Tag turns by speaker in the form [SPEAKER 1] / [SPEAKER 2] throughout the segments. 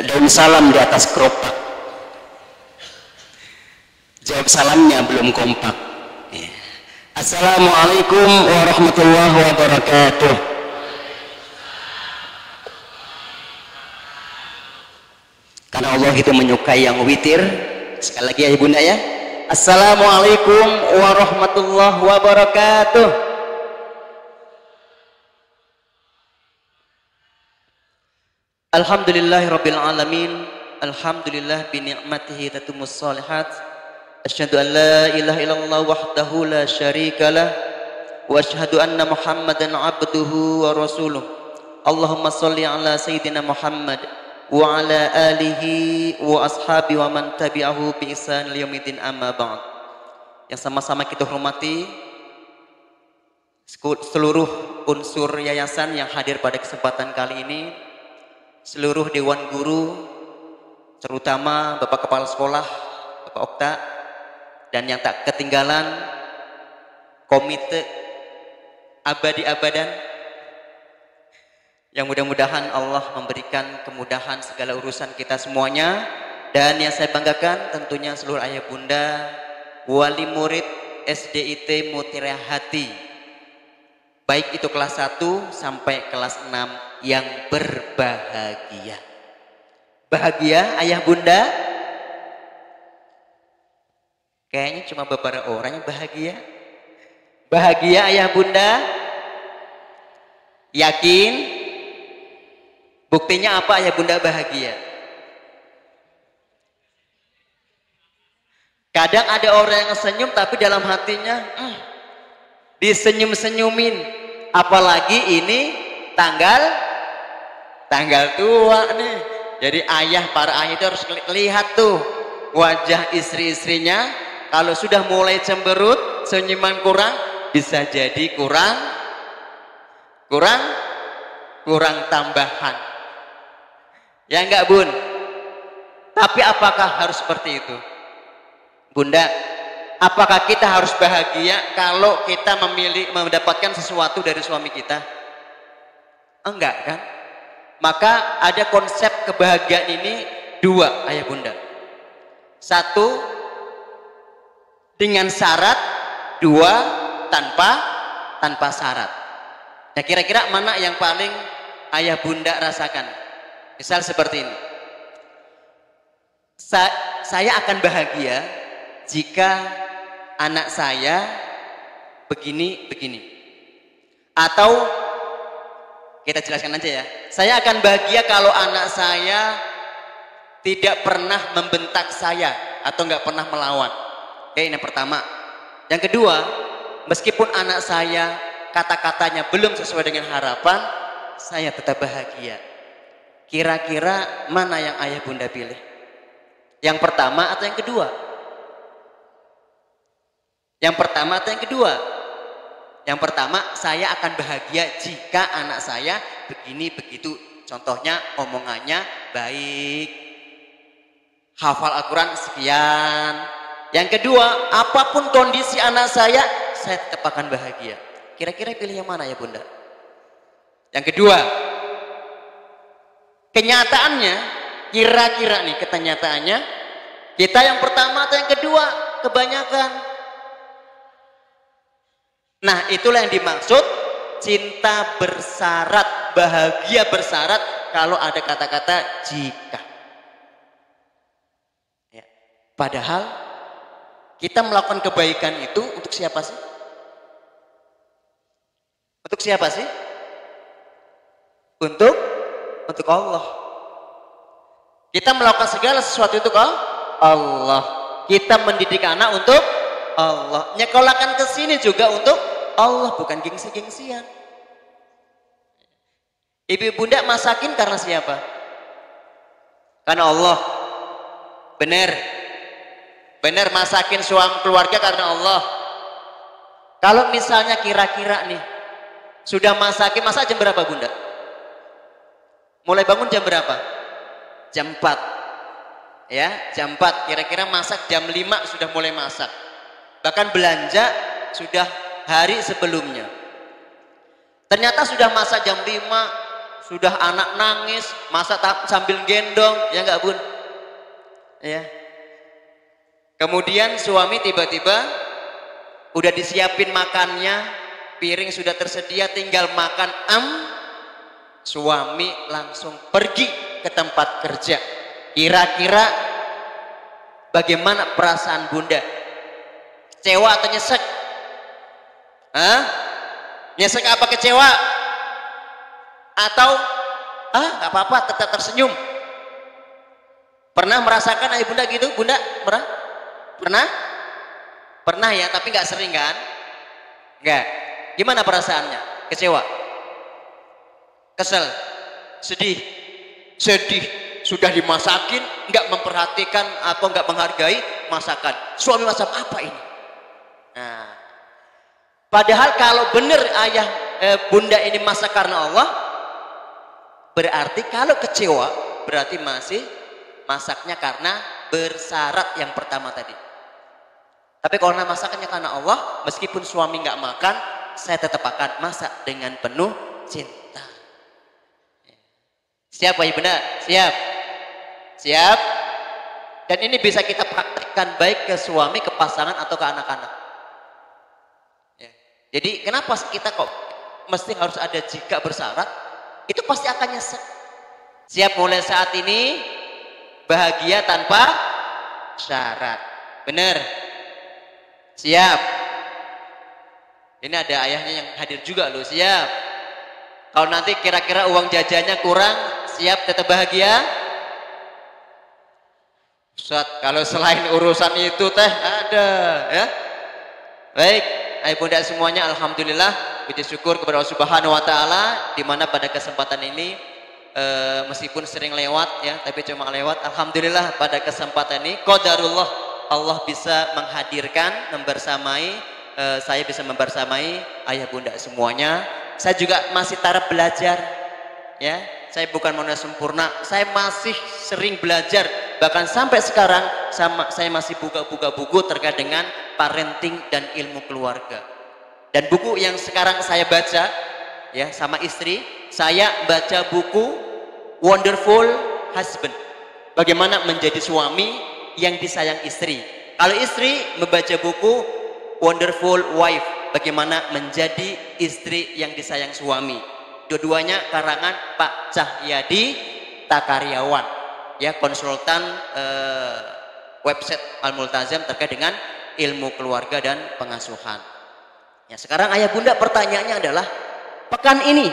[SPEAKER 1] daun salam di atas keropak. Jawab salamnya belum kompak. Ya. Assalamualaikum warahmatullahi wabarakatuh. Karena Allah itu menyukai yang witir. Sekali lagi ya Bunda ya. Assalamualaikum warahmatullahi wabarakatuh. Alhamdulillahirabbil alamin. Alhamdulillah bi ni'matihi tatimmus shalihat. Asyhadu an la ilaha illallah wahdahu la syarikalah wa asyhadu anna Muhammadan abduhu wa rasuluh. Allahumma shalli ala sayyidina Muhammad wa ala alihi wa ashabi wa man tabi'ahu bi ihsan yaumil amma ba'd. Yang sama-sama kita hormati seluruh unsur yayasan yang hadir pada kesempatan kali ini, seluruh dewan guru, terutama Bapak Kepala Sekolah, Bapak Okta, dan yang tak ketinggalan komite abadi abadan, yang mudah-mudahan Allah memberikan kemudahan segala urusan kita semuanya. Dan yang saya banggakan tentunya seluruh ayah bunda, wali murid SDIT Mutiara Hati, baik itu kelas 1 sampai kelas 6 yang berbahagia. Bahagia ayah bunda? Kayaknya cuma beberapa orang yang bahagia. Bahagia ayah bunda? Yakin? Buktinya apa ayah bunda bahagia? Kadang ada orang yang senyum tapi dalam hatinya disenyum-senyumin. Apalagi ini tanggal tua nih. Jadi para ayah itu harus lihat tuh wajah istri-istrinya. Kalau sudah mulai cemberut, senyuman kurang, bisa jadi kurang tambahan. Ya enggak bun? Tapi apakah harus seperti itu? Bunda, apakah kita harus bahagia kalau kita mendapatkan sesuatu dari suami kita? Enggak kan? Maka ada konsep kebahagiaan ini dua ayah bunda. Satu dengan syarat, dua tanpa syarat. Nah kira-kira mana yang paling ayah bunda rasakan? Misal seperti ini, saya akan bahagia jika anak saya begini. Atau kita jelaskan aja ya, saya akan bahagia kalau anak saya tidak pernah membentak saya atau nggak pernah melawan. Oke, ini yang pertama. Yang kedua, meskipun anak saya kata-katanya belum sesuai dengan harapan, saya tetap bahagia. Kira-kira mana yang ayah bunda pilih? Yang pertama atau yang kedua? Yang pertama atau yang kedua? Yang pertama, saya akan bahagia jika anak saya begini begitu. Contohnya omongannya baik, hafal Al-Quran sekian. Yang kedua, apapun kondisi anak saya tetap akan bahagia. Kira-kira pilih yang mana ya bunda? Yang kedua, kenyataannya, kira-kira nih kenyataannya, kita yang pertama atau yang kedua? Kebanyakan. Nah itulah yang dimaksud cinta bersyarat, bahagia bersyarat kalau ada kata-kata jika. Ya. Padahal kita melakukan kebaikan itu untuk siapa sih? Untuk siapa sih? Untuk Allah. Kita melakukan segala sesuatu itu Allah. Kita mendidik anak untuk Allah. Nyekolahkan ke sini juga untuk Allah, bukan gengsi-gengsian. Ibu bunda masakin karena siapa? Karena Allah. Benar masakin suami keluarga karena Allah. Kalau misalnya kira-kira nih sudah masakin, masak jam berapa bunda? Mulai bangun jam berapa? Jam 4 ya, jam 4 kira-kira masak jam 5 sudah mulai masak. Bahkan belanja sudah hari sebelumnya. Ternyata sudah masak jam 5, sudah anak nangis, masa sambil gendong, ya enggak Bun? Ya. Kemudian suami tiba-tiba udah disiapin makannya, piring sudah tersedia, tinggal makan, suami langsung pergi ke tempat kerja. Kira-kira bagaimana perasaan Bunda? Kecewa atau nyesek? Nyesek apa kecewa? Atau nggak apa-apa, tetap tersenyum? Pernah merasakan ayah Bunda gitu? Bunda pernah? Pernah ya, tapi nggak sering kan? Nggak. Gimana perasaannya? Kecewa? Kesel? Sedih? Sudah dimasakin, nggak memperhatikan atau nggak menghargai masakan. Suami macam apa ini? Nah, padahal kalau benar ayah Bunda ini masak karena Allah, berarti kalau kecewa berarti masih masaknya karena bersyarat yang pertama tadi. Tapi kalau masakannya karena Allah, meskipun suami nggak makan, saya tetap akan masak dengan penuh cinta. Siap Ayah Bunda? Siap? Siap? Dan ini bisa kita praktekkan baik ke suami, ke pasangan, atau ke anak-anak. Ya. Jadi kenapa kita kok mesti harus ada jika bersyarat? Itu pasti akan nyesek. Siap mulai saat ini bahagia tanpa syarat. Bener? Siap? Ini ada ayahnya yang hadir juga loh. Siap? Kalau nanti kira-kira uang jajannya kurang, siap tetap bahagia? Ustaz, kalau selain urusan itu teh ada ya. Baik, ayah bunda semuanya, alhamdulillah, puji syukur kepada Allah Subhanahu wa taala, di mana pada kesempatan ini meskipun sering lewat ya, tapi cuma lewat, alhamdulillah pada kesempatan ini qadarullah Allah bisa menghadirkan, membersamai saya bisa membersamai ayah bunda semuanya. Saya juga masih taraf belajar ya. Saya bukan manusia sempurna, saya masih sering belajar, bahkan sampai sekarang saya masih buka-buka buku terkait dengan parenting dan ilmu keluarga. Dan buku yang sekarang saya baca ya sama istri, saya baca buku Wonderful Husband, bagaimana menjadi suami yang disayang istri. Kalau istri membaca buku Wonderful Wife, bagaimana menjadi istri yang disayang suami. Dua-duanya karangan Pak Cahyadi Takaryawan ya, konsultan website Al-Multazam terkait dengan ilmu keluarga dan pengasuhan ya. Sekarang ayah bunda pertanyaannya adalah, pekan ini,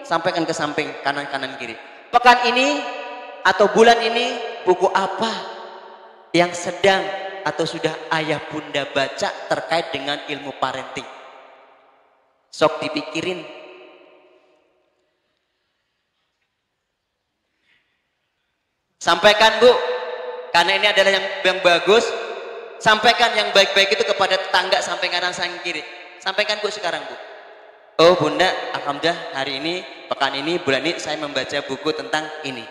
[SPEAKER 1] sampaikan ke samping kanan kiri, pekan ini atau bulan ini buku apa yang sedang atau sudah ayah bunda baca terkait dengan ilmu parenting? Sok dipikirin. Sampaikan Bu, karena ini adalah yang bagus. Sampaikan yang baik-baik itu kepada tetangga, sampai kanan sampai kiri. Sampaikan Bu sekarang Bu. Oh bunda, alhamdulillah hari ini, pekan ini, bulan ini saya membaca buku tentang ini.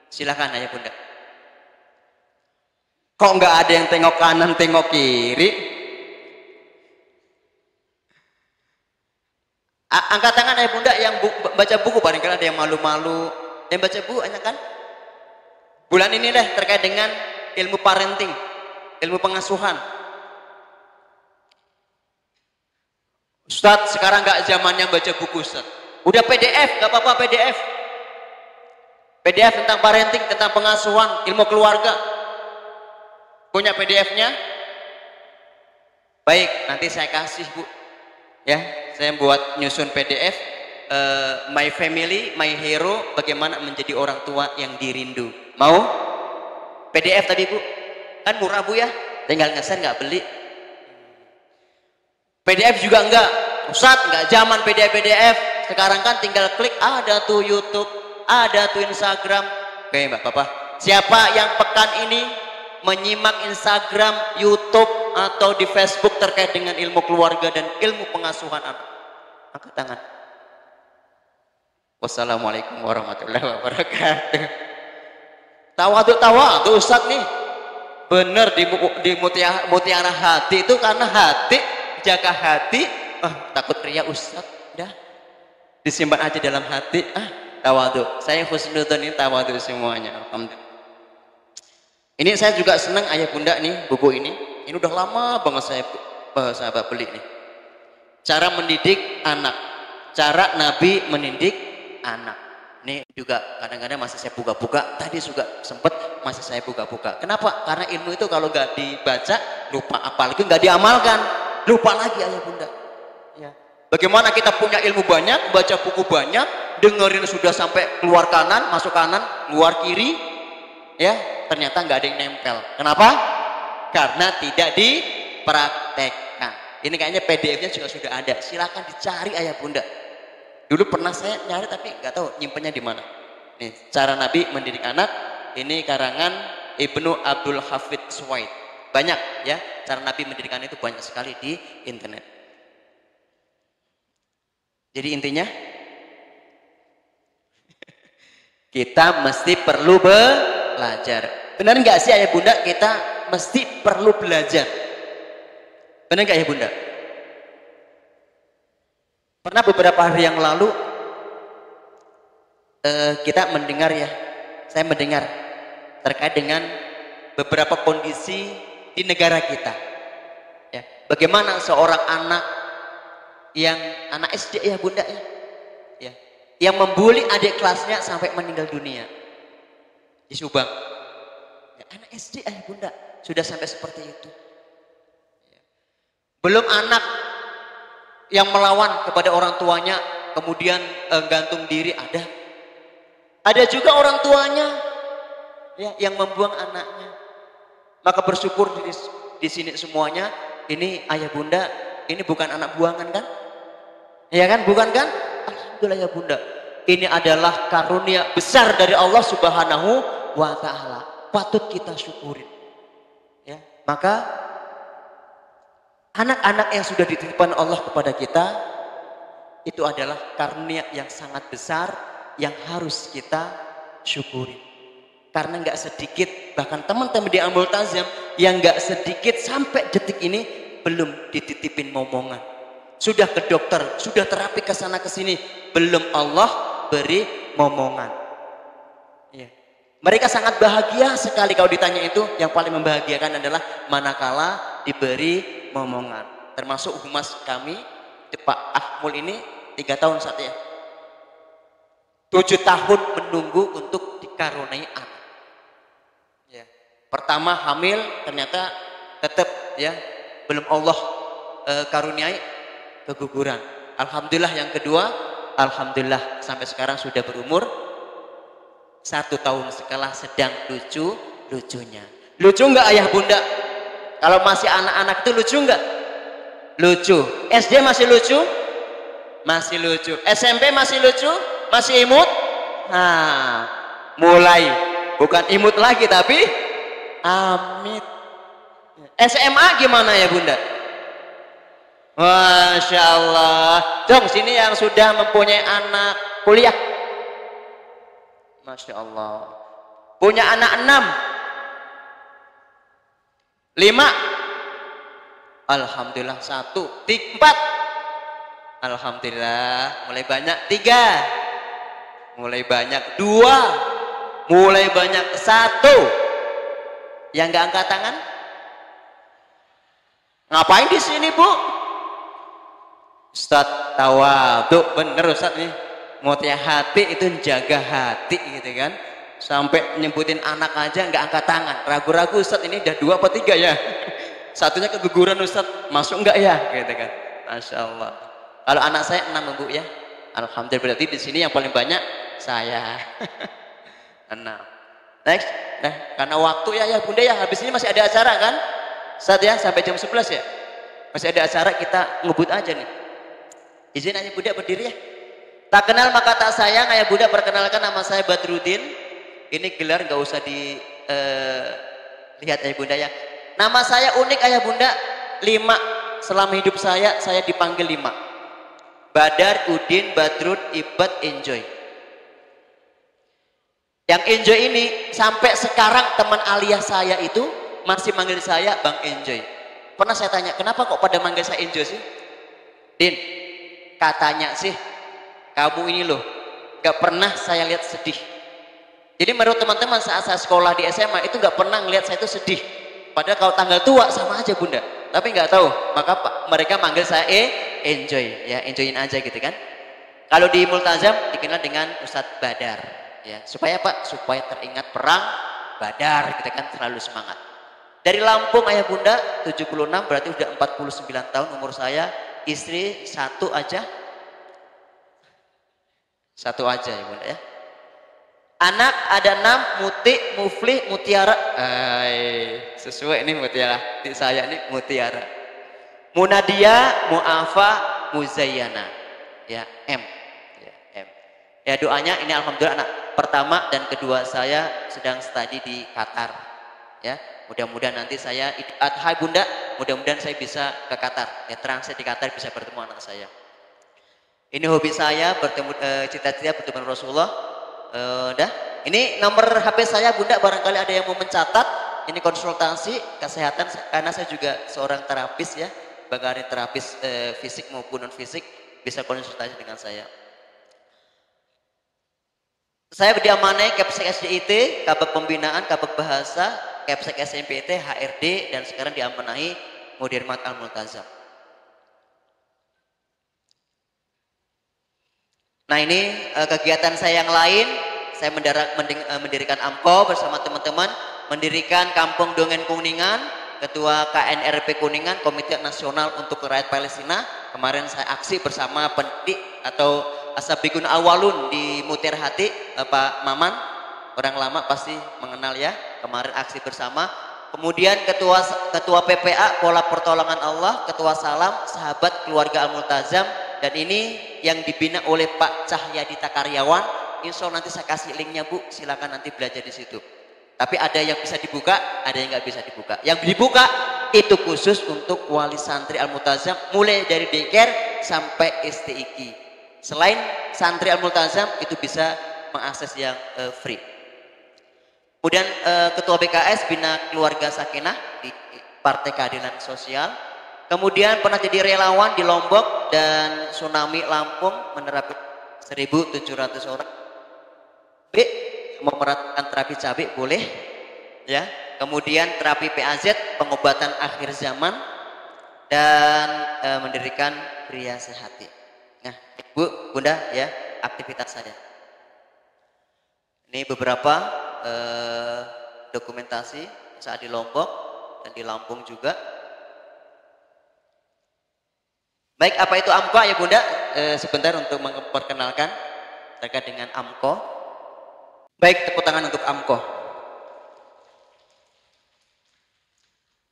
[SPEAKER 1] Silakan ayah bunda. Kok nggak ada yang tengok kanan, tengok kiri? Angkat tangan ayah bunda yang baca buku, barangkali ada yang malu-malu. Yang baca buku banyak kan? Bulan ini deh terkait dengan ilmu parenting, ilmu pengasuhan. Ustadz, sekarang nggak zamannya baca buku Ustadz. Udah PDF, nggak apa-apa PDF. PDF tentang parenting, tentang pengasuhan, ilmu keluarga. Punya PDF-nya? Baik, nanti saya kasih Bu. Ya, saya buat nyusun PDF. My Family, My Hero, bagaimana menjadi orang tua yang dirindu. Mau? PDF tadi Bu, kan murah Bu ya, tinggal ngesen nggak beli. PDF juga enggak, Ustadz enggak zaman PDF. Sekarang kan tinggal klik, ada tuh YouTube, ada tuh Instagram. Oke Mbak Bapak, siapa yang pekan ini menyimak Instagram, YouTube atau di Facebook terkait dengan ilmu keluarga dan ilmu pengasuhan anak? Angkat tangan. Wassalamualaikum warahmatullahi wabarakatuh. Tawa tuh Ustadz nih, bener di mutiara hati itu, karena hati, jaga hati. Takut ria Ustadz, dah disimpan aja dalam hati. Tawadhu. Saya husnudzon ini tawadhu semuanya. Alhamdulillah. Ini saya juga senang ayah bunda nih buku ini. Ini udah lama banget saya sahabat beli nih. Cara mendidik anak. Cara Nabi mendidik anak. Ini juga kadang-kadang masih saya buka-buka. Tadi juga sempet masih saya buka-buka. Kenapa? Karena ilmu itu kalau nggak dibaca lupa, apalagi nggak diamalkan lupa lagi ayah bunda. Ya. Bagaimana kita punya ilmu banyak, baca buku banyak, dengerin sudah sampai keluar kanan, masuk kanan, keluar kiri, ya ternyata nggak ada yang nempel. Kenapa? Karena tidak dipraktekkan. Ini kayaknya PDF-nya juga sudah ada. Silakan dicari ayah bunda. Dulu pernah saya nyari tapi nggak tahu nyimpennya di mana. Nih, cara Nabi mendidik anak. Ini karangan Ibnu Abdul Hafid Suwaid. Banyak ya, cara Nabi mendidik anak itu banyak sekali di internet. Jadi intinya kita mesti perlu belajar. Benar nggak sih ayah bunda, kita mesti perlu belajar? Benar nggak ayah bunda? Pernah beberapa hari yang lalu kita mendengar ya, saya mendengar terkait dengan beberapa kondisi di negara kita. Ya, bagaimana seorang anak yang anak SD ya bunda ya, yang membuli adik kelasnya sampai meninggal dunia di Subang. Ya, anak SD ayah bunda sudah sampai seperti itu. Ya. Belum anak yang melawan kepada orang tuanya kemudian gantung diri ada. Ada juga orang tuanya ya yang membuang anaknya. Maka bersyukur di sini semuanya ini ayah bunda ini bukan anak buangan kan? Ya kan, bukan kan? Alhamdulillah ya bunda. Ini adalah karunia besar dari Allah Subhanahu wa taala. Patut kita syukurin. Ya, maka anak-anak yang sudah dititipkan Allah kepada kita itu adalah karunia yang sangat besar yang harus kita syukuri. Karena nggak sedikit, bahkan teman-teman di Amul Tazam yang nggak sedikit sampai detik ini belum dititipin momongan. Sudah ke dokter, sudah terapi ke sana ke sini, belum Allah beri momongan. Ya. Mereka sangat bahagia sekali kalau ditanya itu. Yang paling membahagiakan adalah manakala diberi momongan. Termasuk humas kami Pak Ahmul ini 3 tahun saat ya 7 tahun menunggu untuk dikaruniai anak ya. Pertama hamil ternyata tetap ya belum Allah karuniai keguguran. Alhamdulillah yang kedua, alhamdulillah sampai sekarang sudah berumur 1 tahun setelah sedang lucunya. Lucu nggak ayah bunda? Kalau masih anak-anak itu lucu nggak? Lucu. SD masih lucu? Masih lucu. SMP masih lucu? Masih imut? Nah, mulai bukan imut lagi tapi amit. SMA gimana ya bunda? Masya Allah. Dong sini yang sudah mempunyai anak kuliah. Masya Allah. Punya anak 6 5 alhamdulillah 1 4 alhamdulillah mulai banyak 3 mulai banyak 2 mulai banyak 1 yang nggak angkat tangan ngapain di sini bu? Ustadz tawadhu bener Ustadz nih mutia hati itu jaga hati gitu kan sampai nyebutin anak aja nggak angkat tangan ragu-ragu Ustadz ini udah 2 apa 3 ya satunya keguguran Ustadz masuk nggak ya gitu kan. Masya Allah. Kalau anak saya 6 bu ya alhamdulillah berarti di sini yang paling banyak saya 6. Next nah karena waktu ya bunda ya habis ini masih ada acara kan Ustadz ya sampai jam 11 ya masih ada acara kita ngebut aja nih. Izin ayah bunda berdiri ya. Tak kenal maka tak sayang. Ayah bunda perkenalkan nama saya Badrudin. Ini gelar nggak usah dilihat ayah bunda ya. Nama saya unik ayah bunda 5. Selama hidup saya dipanggil 5. Badar, Udin, Badrun, Ibad, Enjoy. Yang Enjoy ini sampai sekarang teman alias saya itu masih manggil saya Bang Enjoy. Pernah saya tanya kenapa kok pada manggil saya Enjoy sih? Din katanya sih kamu ini loh nggak pernah saya lihat sedih. Jadi menurut teman-teman saat saya sekolah di SMA itu nggak pernah ngelihat saya itu sedih. Padahal kalau tanggal tua sama aja bunda. Tapi nggak tahu, maka mereka manggil saya enjoy, ya enjoyin aja gitu kan. Kalau di Multazam dikenal dengan Ustadz Badar, ya supaya apa? Supaya teringat perang Badar, gitu kan, selalu semangat. Dari Lampung ayah bunda 76 berarti udah 49 tahun umur saya. Istri satu aja ya bunda ya. Anak ada 6, Muti, Muflih, Mutiara. Sesuai ini Mutiara. Di saya ini Mutiara. Munadia, Mu'afa, Muzayyana. Ya, M. Ya, M. Ya doanya ini alhamdulillah anak pertama dan kedua saya sedang studi di Qatar. Ya, mudah-mudahan nanti saya hai bunda, mudah-mudahan saya bisa ke Qatar. Ya, transit di Qatar bisa bertemu anak saya. Ini hobi saya bertemu cita-cita bertemu Rasulullah. Ini nomor HP saya bunda, barangkali ada yang mau mencatat. Ini konsultasi kesehatan karena saya juga seorang terapis ya, bagian terapis fisik maupun non fisik, bisa konsultasi dengan saya. Saya diamanai Kepsek SDIT, Kabak Pembinaan, Kabak Bahasa, Kepsek SMPT, HRD, dan sekarang diamanai Mudirmat Al-Multazam. Nah ini kegiatan saya yang lain, saya mendirikan AMKO bersama teman-teman, mendirikan Kampung Dongeng Kuningan, Ketua KNRP Kuningan, Komite Nasional untuk Rakyat Palestina. Kemarin saya aksi bersama pendidik atau Asabikun Awalun di Mutir Hati, Pak Maman, orang lama pasti mengenal ya, kemarin aksi bersama. Kemudian Ketua PPA, Pola Pertolongan Allah, Ketua Salam, Sahabat Keluarga Al-Multazam, dan ini yang dibina oleh Pak Cahyadita Karyawan. Insya Allah nanti saya kasih linknya bu, silakan nanti belajar di situ. Tapi ada yang bisa dibuka, ada yang nggak bisa dibuka. Yang dibuka itu khusus untuk wali santri Al-Multazam, mulai dari daycare sampai STIQ. Selain santri Al-Multazam itu bisa mengakses yang free. Kemudian Ketua BKS Bina Keluarga Sakinah di Partai Keadilan Sosial. Kemudian pernah jadi relawan di Lombok dan tsunami Lampung menerapkan 1.700 orang. Memeratkan terapi cabai boleh, ya. Kemudian terapi PAZ, pengobatan akhir zaman, dan mendirikan Pria Sehati. Nah, Bu, Bunda, ya aktivitas saya. Ini beberapa dokumentasi saat di Lombok dan di Lampung juga. Baik, apa itu AMKO ya Bunda? Sebentar untuk memperkenalkan terkait dengan AMKO. Baik, tepuk tangan untuk AMKO.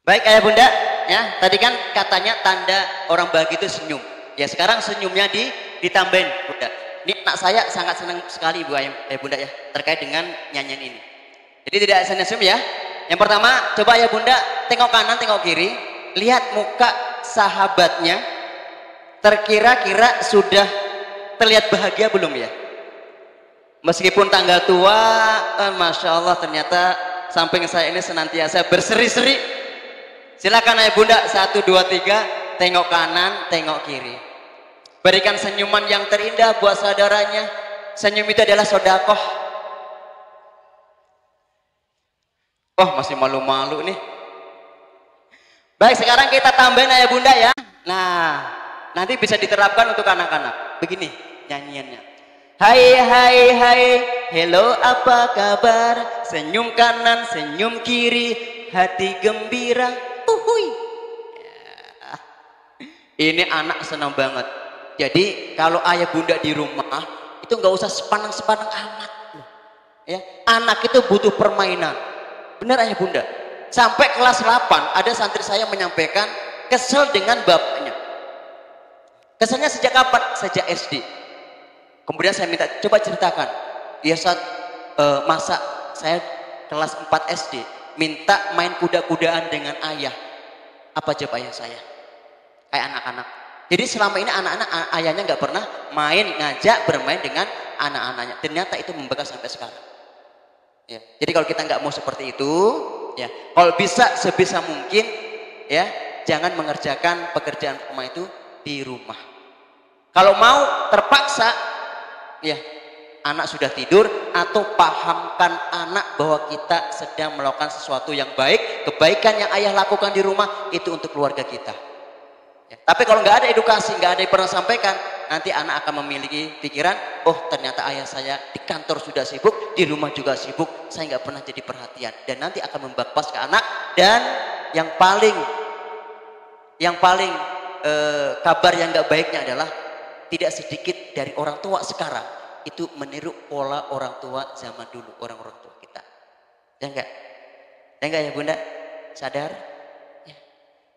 [SPEAKER 1] Baik ayah Bunda, ya tadi kan katanya tanda orang bahagia itu senyum. Ya sekarang senyumnya ditambahin Bunda. Ini anak saya sangat senang sekali Bu ayah Bunda ya terkait dengan nyanyian ini. Jadi tidak senyum ya. Yang pertama, coba ayah Bunda tengok kanan, tengok kiri, lihat muka sahabatnya. Terkira-kira sudah terlihat bahagia belum ya? Meskipun tanggal tua, Masya Allah ternyata samping saya ini senantiasa berseri-seri. Silakan ayah Bunda, 1, 2, 3, tengok kanan, tengok kiri. Berikan senyuman yang terindah buat saudaranya. Senyum itu adalah sodakoh. Oh masih malu-malu nih. Baik, sekarang kita tambahin ayah Bunda ya. Nah, nanti bisa diterapkan untuk anak-anak. Begini nyanyiannya. Hai hai hai, hello apa kabar? Senyum kanan, senyum kiri, hati gembira. Uhuy. Ya. Ini anak senang banget. Jadi kalau ayah Bunda di rumah itu nggak usah sepanang-sepanang amat. Ya, anak itu butuh permainan. Benar ayah Bunda. Sampai kelas 8 ada santri saya menyampaikan kesel dengan bapaknya. Keselnya sejak kapan? Sejak SD. Kemudian saya minta, coba ceritakan. Ya saat masa saya kelas 4 SD, minta main kuda-kudaan dengan ayah. Apa jawab ayah saya? Kayak anak-anak. Jadi selama ini anak-anak ayahnya nggak pernah ngajak bermain dengan anak-anaknya. Ternyata itu membekas sampai sekarang. Ya. Jadi kalau kita nggak mau seperti itu, ya, kalau bisa sebisa mungkin, ya, jangan mengerjakan pekerjaan rumah itu di rumah. Kalau mau terpaksa, ya anak sudah tidur, atau pahamkan anak bahwa kita sedang melakukan sesuatu yang baik, kebaikan yang ayah lakukan di rumah itu untuk keluarga kita. Ya, tapi kalau nggak ada edukasi, nggak ada yang pernah sampaikan, nanti anak akan memiliki pikiran, oh ternyata ayah saya di kantor sudah sibuk, di rumah juga sibuk, saya nggak pernah jadi perhatian, dan nanti akan membakpas ke anak. Dan yang paling kabar yang nggak baiknya adalah tidak sedikit dari orang tua sekarang itu meniru pola orang tua zaman dulu, orang-orang tua kita. Ya enggak? Ya enggak ya Bunda? Sadar? Ya.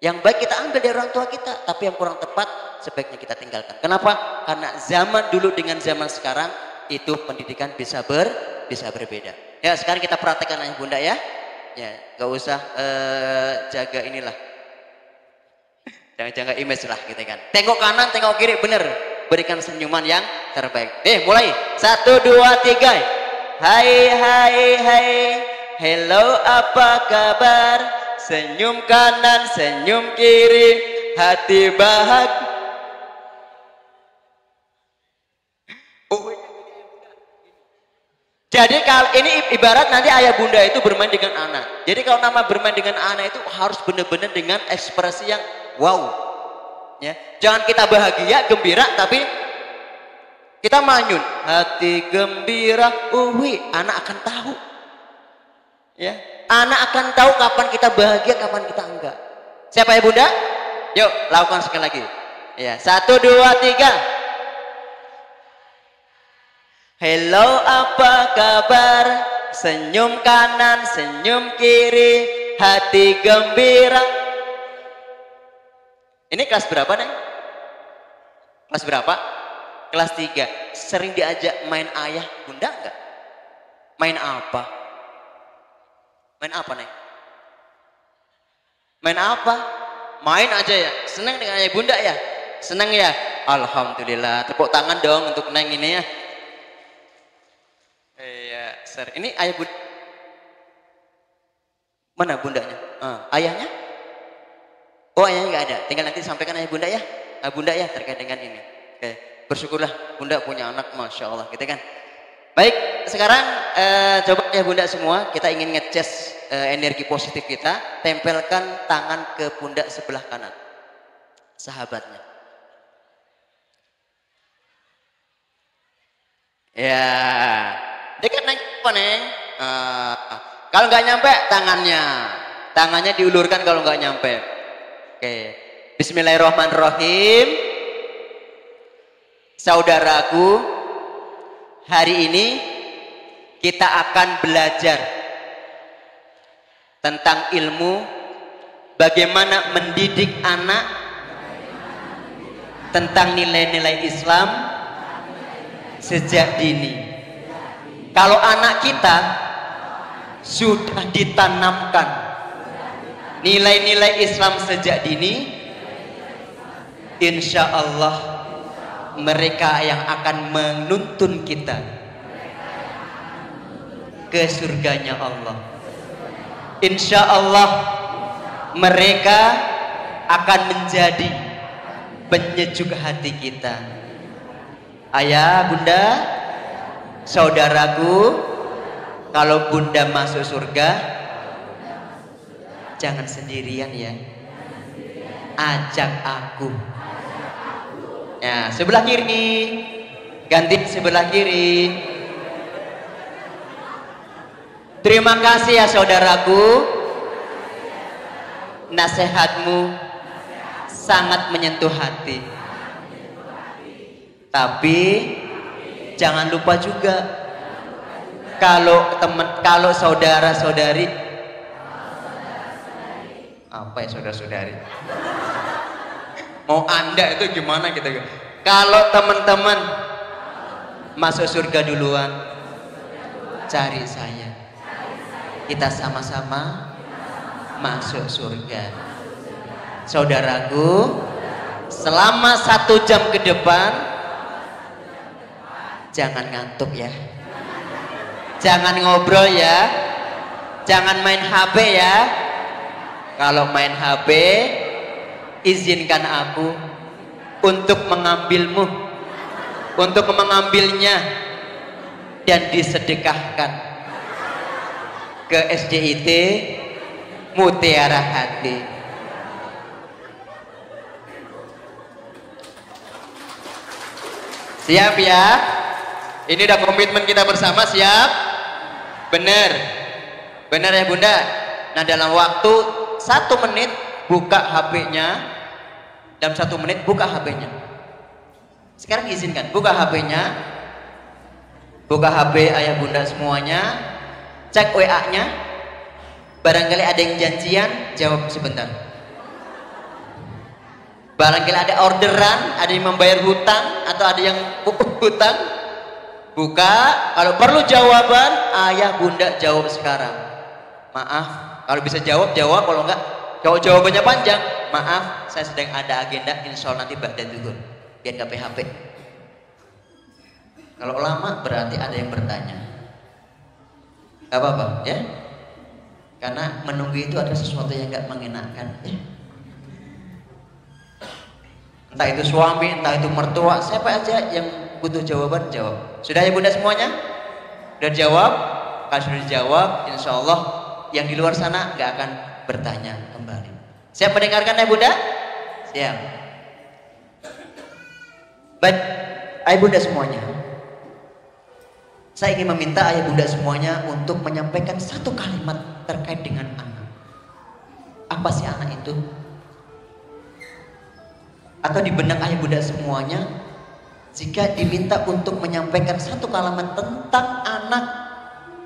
[SPEAKER 1] Yang baik kita ambil dari orang tua kita, tapi yang kurang tepat sebaiknya kita tinggalkan. Kenapa? Karena zaman dulu dengan zaman sekarang itu pendidikan bisa berbeda. Ya, sekarang kita praktekkan ayah Bunda ya. Ya, enggak usah jaga inilah. Jangan jaga image lah gitu kan. Tengok kanan, tengok kiri, bener. Berikan senyuman yang terbaik. Mulai 1, 2, 3. Hai hai hai, hello apa kabar? Senyum kanan, senyum kiri, hati bahagia. Jadi kalau ini ibarat nanti ayah bunda itu bermain dengan anak. Jadi kalau nama bermain dengan anak itu harus benar-benar dengan ekspresi yang wow. Ya, jangan kita bahagia, gembira, tapi kita manyun. Hati gembira, anak akan tahu. Ya, anak akan tahu kapan kita bahagia, kapan kita enggak. Siapa ya bunda? Yuk, lakukan sekali lagi. Ya, 1, 2, 3. Hello, apa kabar? Senyum kanan, senyum kiri, hati gembira. Ini kelas berapa, Neng? Kelas berapa? Kelas 3. Sering diajak main ayah bunda enggak? Main apa? Main apa, Neng? Main apa? Main aja ya. Senang dengan ayah bunda ya? Senang ya? Alhamdulillah. Tepuk tangan dong untuk Neng ini ya. Iya, ini ayah bunda. Mana bundanya? Ayahnya? Oh, ayahnya nggak ada. Tinggal nanti sampaikan ayah bunda ya. Bunda ya terkait dengan ini. Oke, bersyukurlah bunda punya anak, masya Allah, gitu kan. Baik, sekarang coba ya bunda semua, kita ingin ngecas energi positif kita. Tempelkan tangan ke pundak sebelah kanan sahabatnya. Ya, dekat naik apa neng? Kalau nggak nyampe tangannya diulurkan kalau nggak nyampe. Oke, bismillahirrahmanirrahim. Saudaraku, hari ini kita akan belajar tentang ilmu bagaimana mendidik anak, tentang nilai-nilai Islam sejak dini. Kalau anak kita sudah ditanamkan nilai-nilai Islam sejak dini, insya Allah mereka yang akan menuntun kita ke surganya Allah. Insya Allah mereka akan menjadi penyejuk hati kita. Ayah, bunda, saudaraku, kalau bunda masuk surga jangan sendirian ya, ajak aku. Ya, sebelah kiri, ganti sebelah kiri. Terima kasih ya saudaraku, nasihatmu sangat menyentuh hati. Tapi jangan lupa juga kalau saudara-saudari, apa ya saudara-saudari? Mau anda itu gimana gitu? Kalau teman-teman masuk surga duluan, cari saya. Kita sama-sama masuk surga. Saudaraku, selama 1 jam ke depan jangan ngantuk ya, jangan ngobrol ya, jangan main HP ya. Kalau main HP, izinkan aku untuk mengambilnya dan disedekahkan ke SDIT Mutiara Hati. Siap ya? Ini udah komitmen kita bersama, siap? Bener? Bener ya Bunda? Nah dalam waktu 1 menit buka HP-nya, dalam 1 menit buka HP-nya. Sekarang izinkan, buka HP-nya, buka HP ayah bunda semuanya, cek WA-nya, barangkali ada yang janjian, jawab sebentar. Barangkali ada orderan, ada yang membayar hutang, atau ada yang hutang, buka. Kalau perlu jawaban, ayah bunda jawab sekarang. Maaf, kalau bisa jawab, jawab. Kalau enggak, kalau jawabannya panjang, maaf, saya sedang ada agenda, insya Allah nanti ba'da zuhur, biar gak PHP. Kalau lama berarti ada yang bertanya. Gak apa-apa ya, karena menunggu itu ada sesuatu yang gak mengenakan ya. Entah itu suami, entah itu mertua, siapa aja yang butuh jawaban, jawab. Sudah ya bunda semuanya? Sudah jawab? Kalau sudah dijawab, insya Allah yang di luar sana gak akan bertanya kembali. Siap mendengarkan ya bunda? Siap. Baik, ayah bunda semuanya, saya ingin meminta ayah bunda semuanya untuk menyampaikan 1 kalimat terkait dengan anak. Apa sih anak itu? Atau di benak ayah bunda semuanya, jika diminta untuk menyampaikan 1 kalimat tentang anak,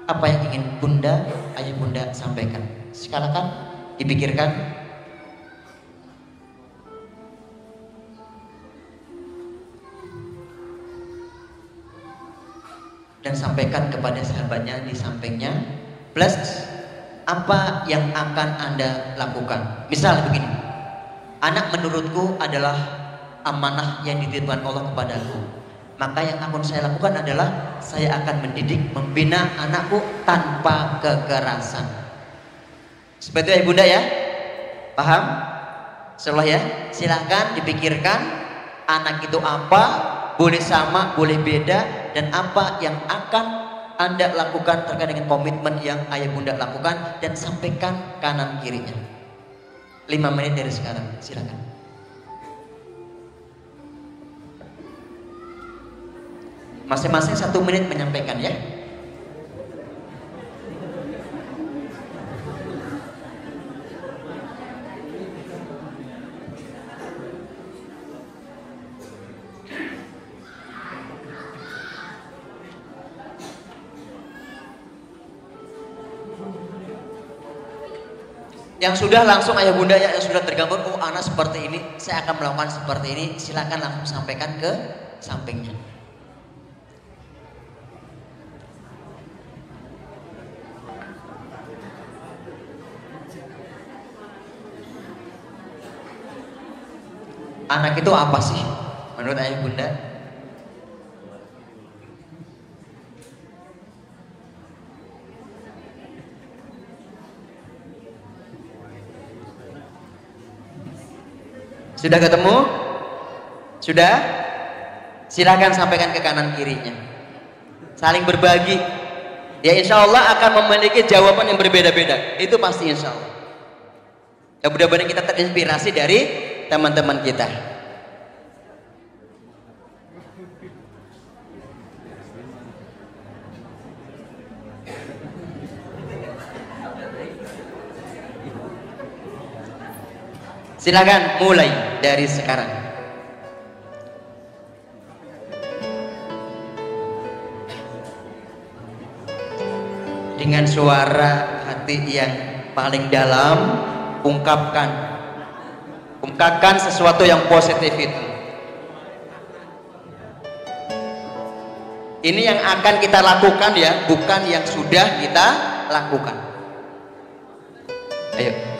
[SPEAKER 1] apa yang ingin bunda, ayah bunda sampaikan? Silakan dipikirkan. Dan sampaikan kepada sahabatnya di sampingnya, plus apa yang akan Anda lakukan. Misal begini, anak menurutku adalah amanah yang dititipkan Allah kepadaku, maka yang akan saya lakukan adalah saya akan mendidik, membina anakku tanpa kekerasan. Seperti itu ya bunda ya, paham? Setelah ya, silahkan dipikirkan anak itu apa, boleh sama, boleh beda, dan apa yang akan Anda lakukan terkait dengan komitmen yang ayah bunda lakukan, dan sampaikan kanan kirinya. 5 menit dari sekarang, silakan. Masing-masing 1 menit menyampaikan ya. Yang sudah langsung ayah bunda yang sudah tergabung, oh anak seperti ini, saya akan melakukan seperti ini, silakan langsung sampaikan ke sampingnya. Anak itu apa sih menurut ayah bunda? Sudah ketemu? Sudah? Silakan sampaikan ke kanan kirinya. Saling berbagi. Ya insya Allah akan memiliki jawaban yang berbeda-beda. Itu pasti insya Allah. Ya mudah-mudahan kita terinspirasi dari teman-teman kita. Silakan mulai dari sekarang. Dengan suara hati yang paling dalam, ungkapkan sesuatu yang positif itu. Ini yang akan kita lakukan ya, bukan yang sudah kita lakukan. Ayo.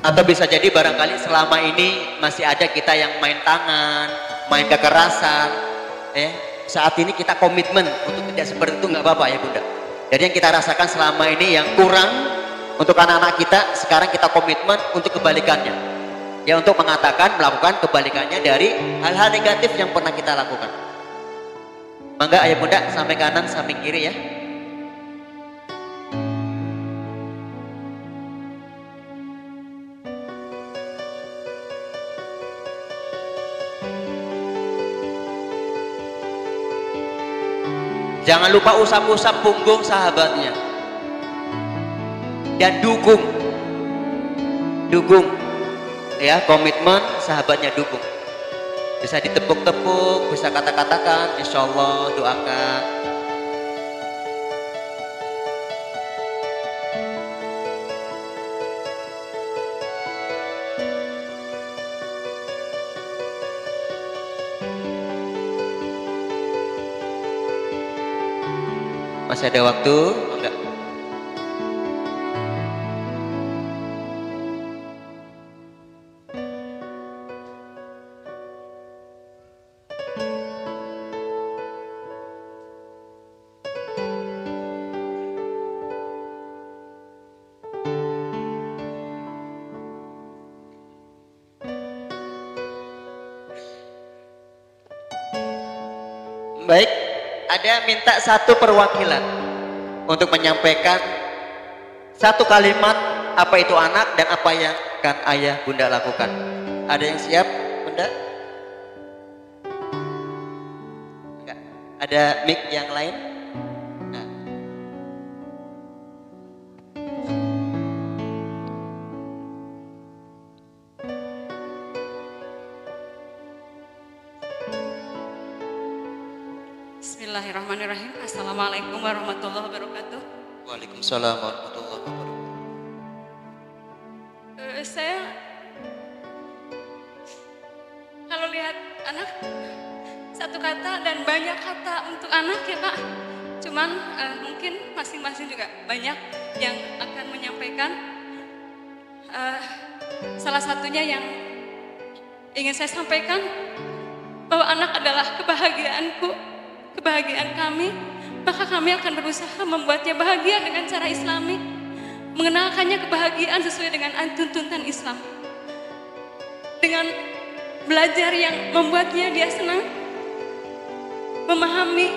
[SPEAKER 1] Atau bisa jadi barangkali selama ini masih ada kita yang main tangan, main kekerasan, ya. Saat ini kita komitmen untuk tidak seperti itu, nggak apa-apa ya Bunda. Jadi yang kita rasakan selama ini yang kurang untuk anak-anak kita, sekarang kita komitmen untuk kebalikannya. Ya, untuk mengatakan, melakukan kebalikannya dari hal-hal negatif yang pernah kita lakukan. Mangga ayah Bunda, sampai kanan, sampai kiri ya. Jangan lupa usap-usap punggung sahabatnya. Dan dukung. Ya, komitmen sahabatnya dukung. Bisa ditepuk-tepuk, bisa kata-katakan, insya Allah doakan. Masih ada waktu? Enggak. Baik, ada minta satu perwakilan untuk menyampaikan satu kalimat apa itu anak dan apa yang akan ayah Bunda lakukan. Ada yang siap Bunda? Enggak. Ada mic yang lain? Nah.
[SPEAKER 2] Bismillahirrahmanirrahim. Assalamualaikum warahmatullahi wabarakatuh.
[SPEAKER 1] Waalaikumsalam warahmatullahi wabarakatuh.
[SPEAKER 2] Saya kalau lihat anak, satu kata dan banyak kata untuk anak ya Pak. Cuman mungkin masing-masing juga banyak yang akan menyampaikan. Salah satunya yang ingin saya sampaikan, bahwa anak adalah kebahagiaanku, kebahagiaan kami, maka kami akan berusaha membuatnya bahagia dengan cara Islami, mengenalkannya kebahagiaan sesuai dengan tuntunan Islam, dengan belajar yang membuatnya dia senang, memahami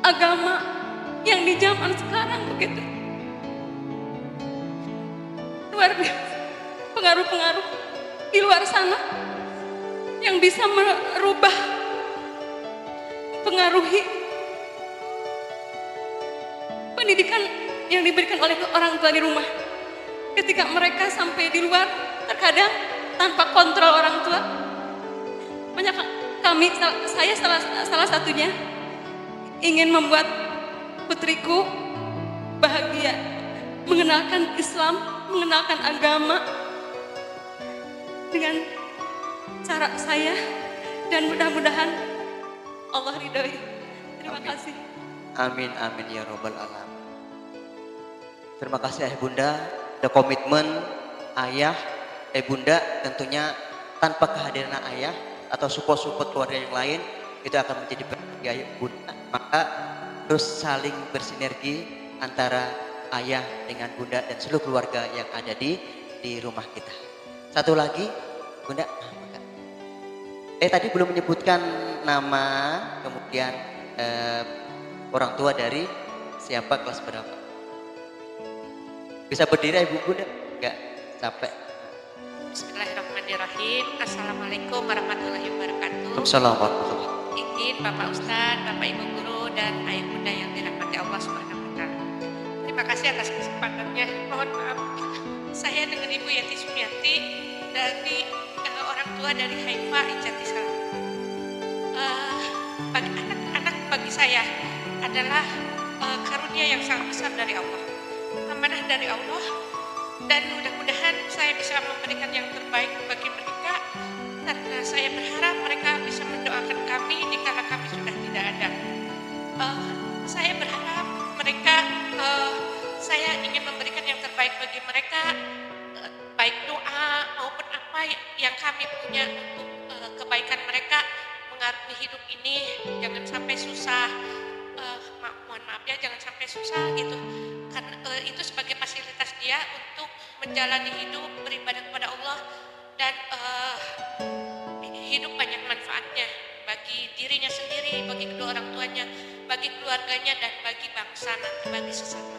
[SPEAKER 2] agama yang di zaman sekarang begitu luar biasa, pengaruh-pengaruh di luar sana yang bisa merubah, pengaruhi pendidikan yang diberikan oleh orang tua di rumah. Ketika mereka sampai di luar, terkadang tanpa kontrol orang tua, banyak kami, saya salah satunya, ingin membuat putriku bahagia, mengenalkan Islam, mengenalkan agama dengan cara saya, dan mudah-mudahan Allah ridhoi. Terima kasih.
[SPEAKER 1] Amin, amin ya robbal alamin. Terima kasih ayah Bunda, ada komitmen ayah, Bunda tentunya tanpa kehadiran ayah atau support keluarga yang lain itu akan menjadi bahagia Bunda. Maka terus saling bersinergi antara ayah dengan Bunda dan seluruh keluarga yang ada di rumah kita. Satu lagi Bunda, tadi belum menyebutkan nama, kemudian orang tua dari siapa, kelas berapa? Bisa berdiri Ibu Bunda? Enggak capek.
[SPEAKER 3] Bismillahirrahmanirrahim. Assalamualaikum warahmatullahi wabarakatuh.
[SPEAKER 1] Assalamualaikum.
[SPEAKER 3] Izin Bapak Ustadz, Bapak Ibu Guru, dan Ayah Bunda yang dirahmati Allah Subhanahu wa Ta'ala. Terima kasih atas kesempatannya. Mohon maaf, saya dengan Ibu Yati Sumiati dari orang tua dari Haifa Jatisala. Bagi anak-anak, bagi saya adalah karunia yang sangat besar dari Allah, amanah dari Allah, dan mudah-mudahan saya bisa memberikan yang terbaik bagi mereka, karena saya berharap mereka bisa mendoakan kami dikala kami sudah tidak ada. Saya berharap mereka, saya ingin memberikan yang terbaik bagi mereka apa yang kami punya untuk kebaikan mereka mengarungi hidup ini, jangan sampai susah. Mohon maaf ya, jangan sampai susah gitu. Karena itu sebagai fasilitas dia untuk menjalani hidup, beribadah kepada Allah, dan hidup banyak manfaatnya bagi dirinya sendiri, bagi kedua orang tuanya, bagi keluarganya, dan bagi bangsa nanti, bagi sesama.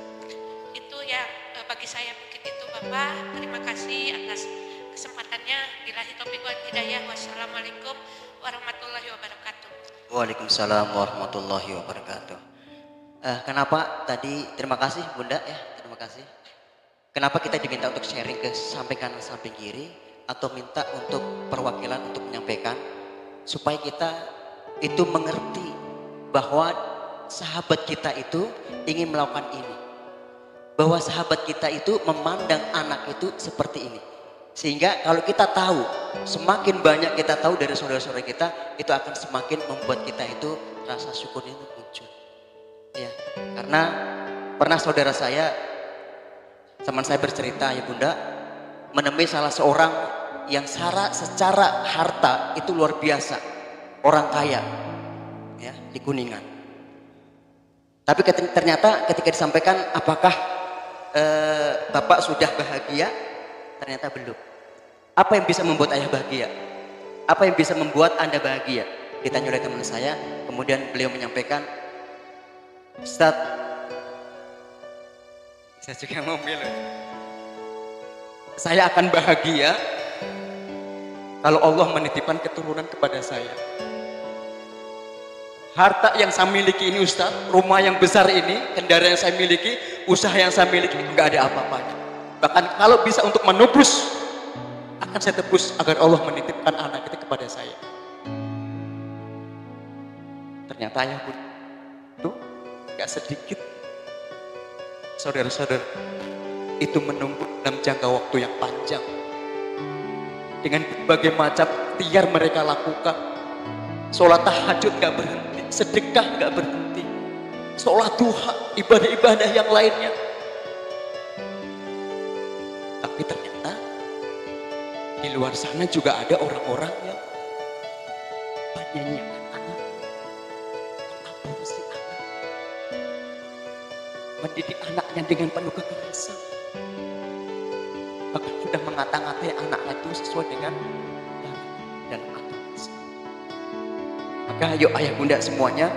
[SPEAKER 3] Itu yang bagi saya mungkin itu Bapak. Terima kasih atas kesempatannya. Billahi taufiq wal hidayah. Wassalamualaikum warahmatullahi wabarakatuh.
[SPEAKER 1] Waalaikumsalam warahmatullahi wabarakatuh. Kenapa tadi, terima kasih Bunda ya, terima kasih. Kenapa kita diminta untuk sharing ke samping kanan samping kiri, atau minta untuk perwakilan untuk menyampaikan, supaya kita itu mengerti bahwa sahabat kita itu ingin melakukan ini, bahwa sahabat kita itu memandang anak itu seperti ini. Sehingga kalau kita tahu, semakin banyak kita tahu dari saudara-saudara kita, itu akan semakin membuat kita itu rasa syukurnya itu muncul. Ya, karena pernah saudara saya, teman saya bercerita ya Bunda, menemui salah seorang yang secara harta itu luar biasa, orang kaya, ya, di Kuningan. Tapi ternyata ketika disampaikan apakah Bapak sudah bahagia, ternyata belum. Apa yang bisa membuat ayah bahagia? Apa yang bisa membuat Anda bahagia? Ditanya oleh teman saya, kemudian beliau menyampaikan, Ustaz, saya juga ngomel, saya akan bahagia kalau Allah menitipkan keturunan kepada saya. Harta yang saya miliki ini Ustaz, rumah yang besar ini, kendaraan yang saya miliki, usaha yang saya miliki, enggak ada apa-apanya. Bahkan kalau bisa untuk menebus, akan saya tebus agar Allah menitipkan anak itu kepada saya. Ternyata ayah pun tuh gak sedikit saudara-saudara itu menunggu dalam jangka waktu yang panjang dengan berbagai macam ikhtiar mereka lakukan. Sholat tahajud gak berhenti, sedekah gak berhenti, sholat duha, ibadah-ibadah yang lainnya. Tapi ternyata di luar sana juga ada orang-orang yang menyanyiakan anak, mengaborsi anak, mendidik anaknya dengan penuh kekerasan, bahkan sudah mengata-ngatai anaknya itu sesuai dengan dan atas. Maka ayo ayah bunda semuanya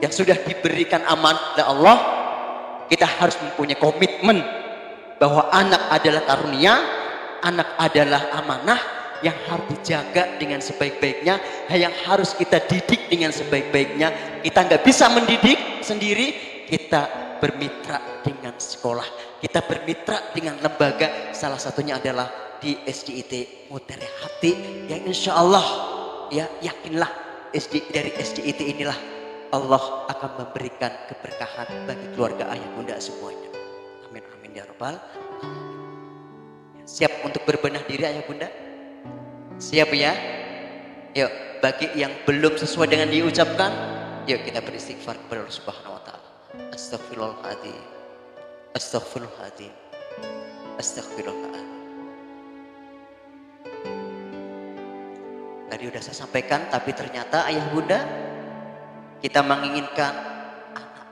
[SPEAKER 1] yang sudah diberikan amanah oleh Allah, kita harus mempunyai komitmen bahwa anak adalah karunia, anak adalah amanah yang harus dijaga dengan sebaik-baiknya, yang harus kita didik dengan sebaik-baiknya. Kita nggak bisa mendidik sendiri, kita bermitra dengan sekolah, kita bermitra dengan lembaga, salah satunya adalah di SDIT Mutiara Hati, yang insya Allah ya yakinlah dari SDIT inilah Allah akan memberikan keberkahan bagi keluarga ayah bunda semuanya. Amin amin ya rabbal alamin. Siap untuk berbenah diri ayah bunda? Siap ya? Yuk, bagi yang belum sesuai dengan diucapkan, yuk kita beristighfar kepada Allah Subhanahu wa taala. Astaghfirullahaladzim, astaghfirullahaladzim, astaghfirullahaladzim. Tadi udah saya sampaikan, tapi ternyata ayah bunda kita menginginkan anak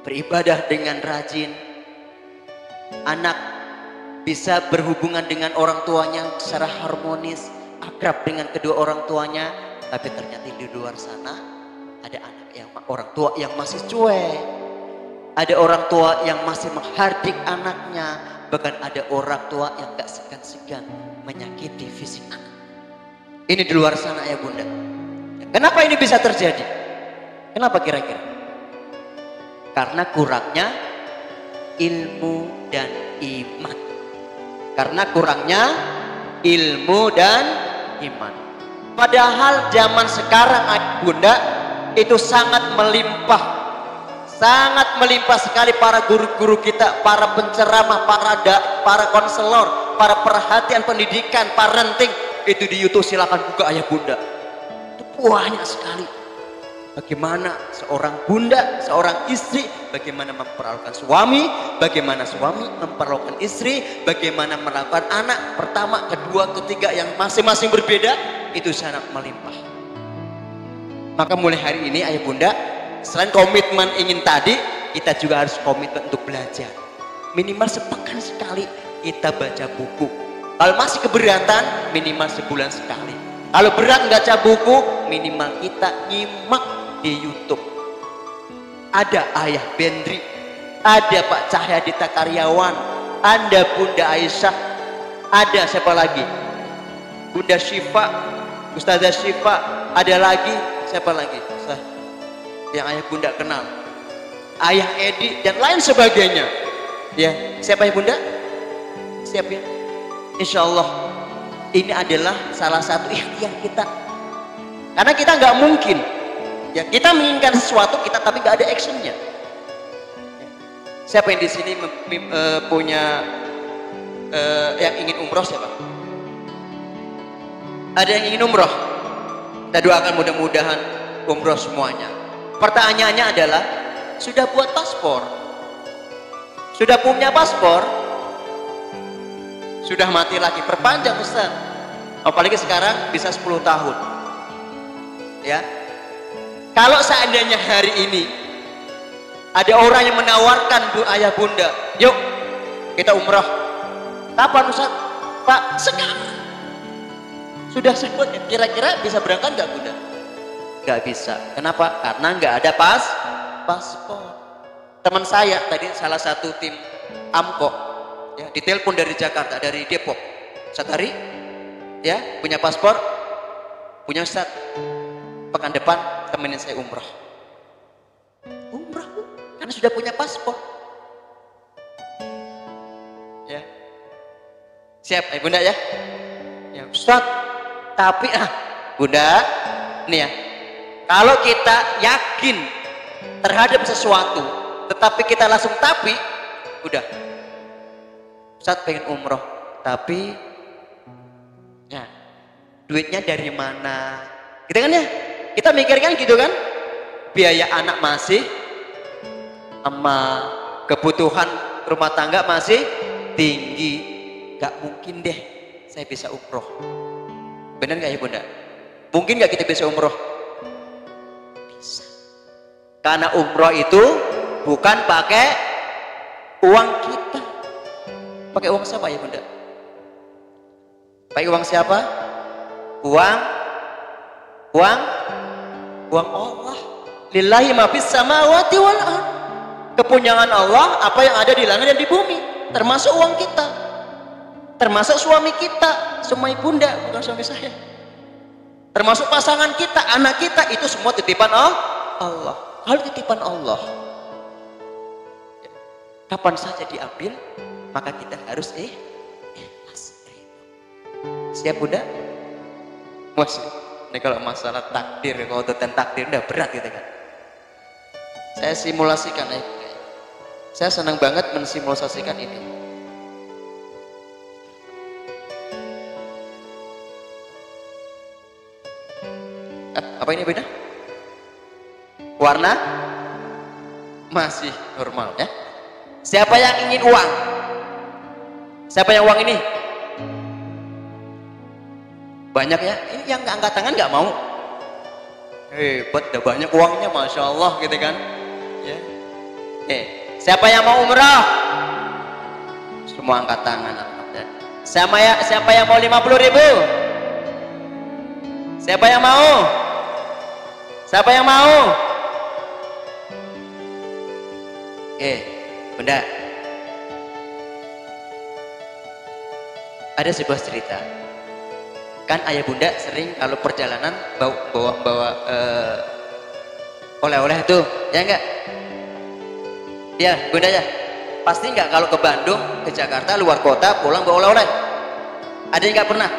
[SPEAKER 1] beribadah dengan rajin, anak bisa berhubungan dengan orang tuanya secara harmonis, akrab dengan kedua orang tuanya. Tapi ternyata di luar sana ada anak yang orang tua yang masih cuek, ada orang tua yang masih menghardik anaknya, bahkan ada orang tua yang gak segan-segan menyakiti fisik anak. Ini di luar sana ya bunda. Kenapa ini bisa terjadi? Kenapa kira-kira? Karena kurangnya ilmu dan iman. Karena kurangnya ilmu dan iman. Padahal zaman sekarang ayah bunda itu sangat melimpah sekali para guru-guru kita, para penceramah, para konselor, para perhatian pendidikan, parenting. Itu di YouTube silakan buka ayah bunda. Itu banyak sekali. Bagaimana seorang bunda, seorang istri bagaimana memperlakukan suami, bagaimana suami memperlakukan istri, bagaimana melakukan anak pertama, kedua, ketiga yang masing-masing berbeda, itu sangat melimpah. Maka mulai hari ini ayah bunda, selain komitmen ingin tadi, kita juga harus komitmen untuk belajar. Minimal sepekan sekali kita baca buku. Kalau masih keberatan, minimal sebulan sekali. Kalau berat baca buku, minimal kita nyimak di YouTube. Ada Ayah Bendri, ada Pak Cahyadita Karyawan, ada Bunda Aisyah, ada siapa lagi? Bunda Syifa, Ustazah Syifa, ada lagi siapa lagi? Yang ayah bunda kenal, Ayah Edi dan lain sebagainya. Ya, siapa ya bunda? Siap ya? Insya Allah ini adalah salah satu ikhtiar kita. Karena kita nggak mungkin, ya kita menginginkan sesuatu kita tapi nggak ada actionnya. Siapa yang di sini punya yang ingin umroh siapa? Ada yang ingin umroh? Kita doakan mudah-mudahan umroh semuanya. Pertanyaannya adalah, sudah buat paspor? Sudah punya paspor? Sudah mati lagi, perpanjang Ustaz. Apalagi sekarang bisa 10 tahun. Ya. Kalau seandainya hari ini ada orang yang menawarkan ayah bunda, yuk kita umroh. Kapan Ustaz? Pak, sekarang. Sudah sebut, kira-kira bisa berangkat nggak bunda? Nggak bisa. Kenapa? Karena nggak ada paspor. Teman saya tadi salah satu tim AMKO, ya, ditelepon dari Jakarta, dari Depok. Satari, ya, punya paspor, punya Ustaz. Pekan depan temenin saya umroh. Umroh, karena sudah punya paspor. Ya, siap, bunda ya. Ya Ustaz, tapi bunda, nih ya. Kalau kita yakin terhadap sesuatu, tetapi kita langsung tapi, udah. Ustaz pengen umroh, tapi ya duitnya dari mana? Gitu kan ya? Kita mikirkan gitu kan? Biaya anak masih, sama kebutuhan rumah tangga masih tinggi. Gak mungkin deh saya bisa umroh. Benar gak ya bunda? Mungkin gak kita bisa umroh? Bisa. Karena umroh itu bukan pakai uang kita. Pakai uang siapa ya bunda? Pakai uang siapa? Uang Allah. Lillahi ma fis samawati wal ardh. Kepunyaan Allah apa yang ada di langit dan di bumi, termasuk uang kita, termasuk suami kita, semua bunda, bukan suami saya, termasuk pasangan kita, anak kita, itu semua titipan Allah. Kalau titipan Allah, kapan saja diambil, maka kita harus ikhlas. Siap bunda? Masih. Ini kalau masalah takdir, kalau tentang takdir udah berat gitu kan. Saya simulasikan ya. Saya senang banget mensimulasikan ini. Apa ini beda? Warna masih normal ya. Siapa yang ingin uang? Siapa yang uang ini? Banyak ya. Ini yang angkat tangan nggak mau. Hebat, udah banyak uangnya, masya Allah gitu kan. Ya. Siapa yang mau umrah? Semua angkat tangan. Siapa yang mau 50.000? Siapa yang mau? Siapa yang mau? Bunda, ada sebuah cerita. Kan ayah bunda sering kalau perjalanan bawa oleh-oleh tuh, ya enggak? Ya bunda ya, pasti enggak kalau ke Bandung, ke Jakarta, luar kota, pulang bawa oleh-oleh. Ada yang enggak pernah?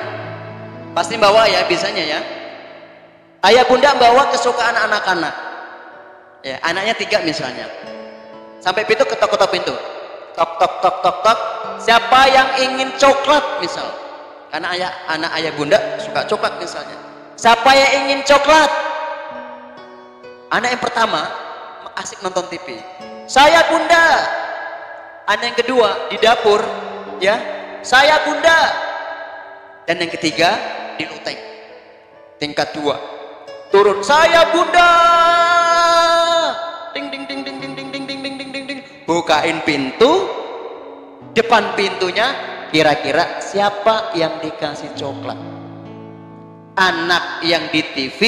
[SPEAKER 1] Pasti bawa ya, biasanya ya. Ayah bunda bawa kesukaan anak-anak. Ya, anaknya 3 misalnya. Sampai pintu, ketok-ketok pintu. Tok tok tok tok tok. Siapa yang ingin coklat misal? Karena anak ayah bunda suka coklat misalnya. Siapa yang ingin coklat? Anak yang pertama asik nonton TV. Saya bunda. Anak yang kedua di dapur, ya, saya bunda. Dan yang ketiga di loteng, tingkat 2 turun, saya bunda. Ding ding ding ding ding ding ding ding ding ding ding. Bukain pintu, depan pintunya kira-kira siapa yang dikasih coklat? Anak yang di TV,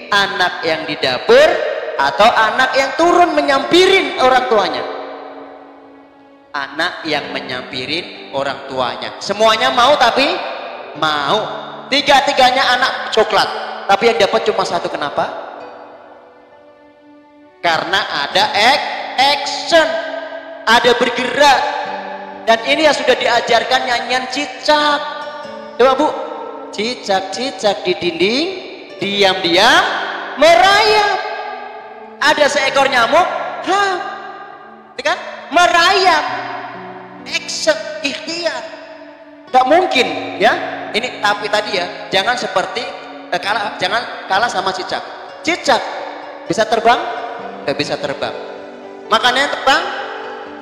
[SPEAKER 1] anak yang di dapur, atau anak yang turun menyampirin orang tuanya? Anak yang menyampirin orang tuanya. Semuanya mau, tapi mau. Tiga-tiganya anak coklat, tapi yang dapat cuma satu. Kenapa? Karena ada action, ada bergerak. Dan ini yang sudah diajarkan nyanyian cicak. Coba Bu, cicak-cicak di dinding, diam-diam merayap. Ada seekor nyamuk, kan? Merayap. Action, ikhtiar. Gak mungkin, ya. Ini tapi tadi ya, jangan seperti jangan kalah sama cicak. Cicak bisa terbang, gak bisa terbang. Makannya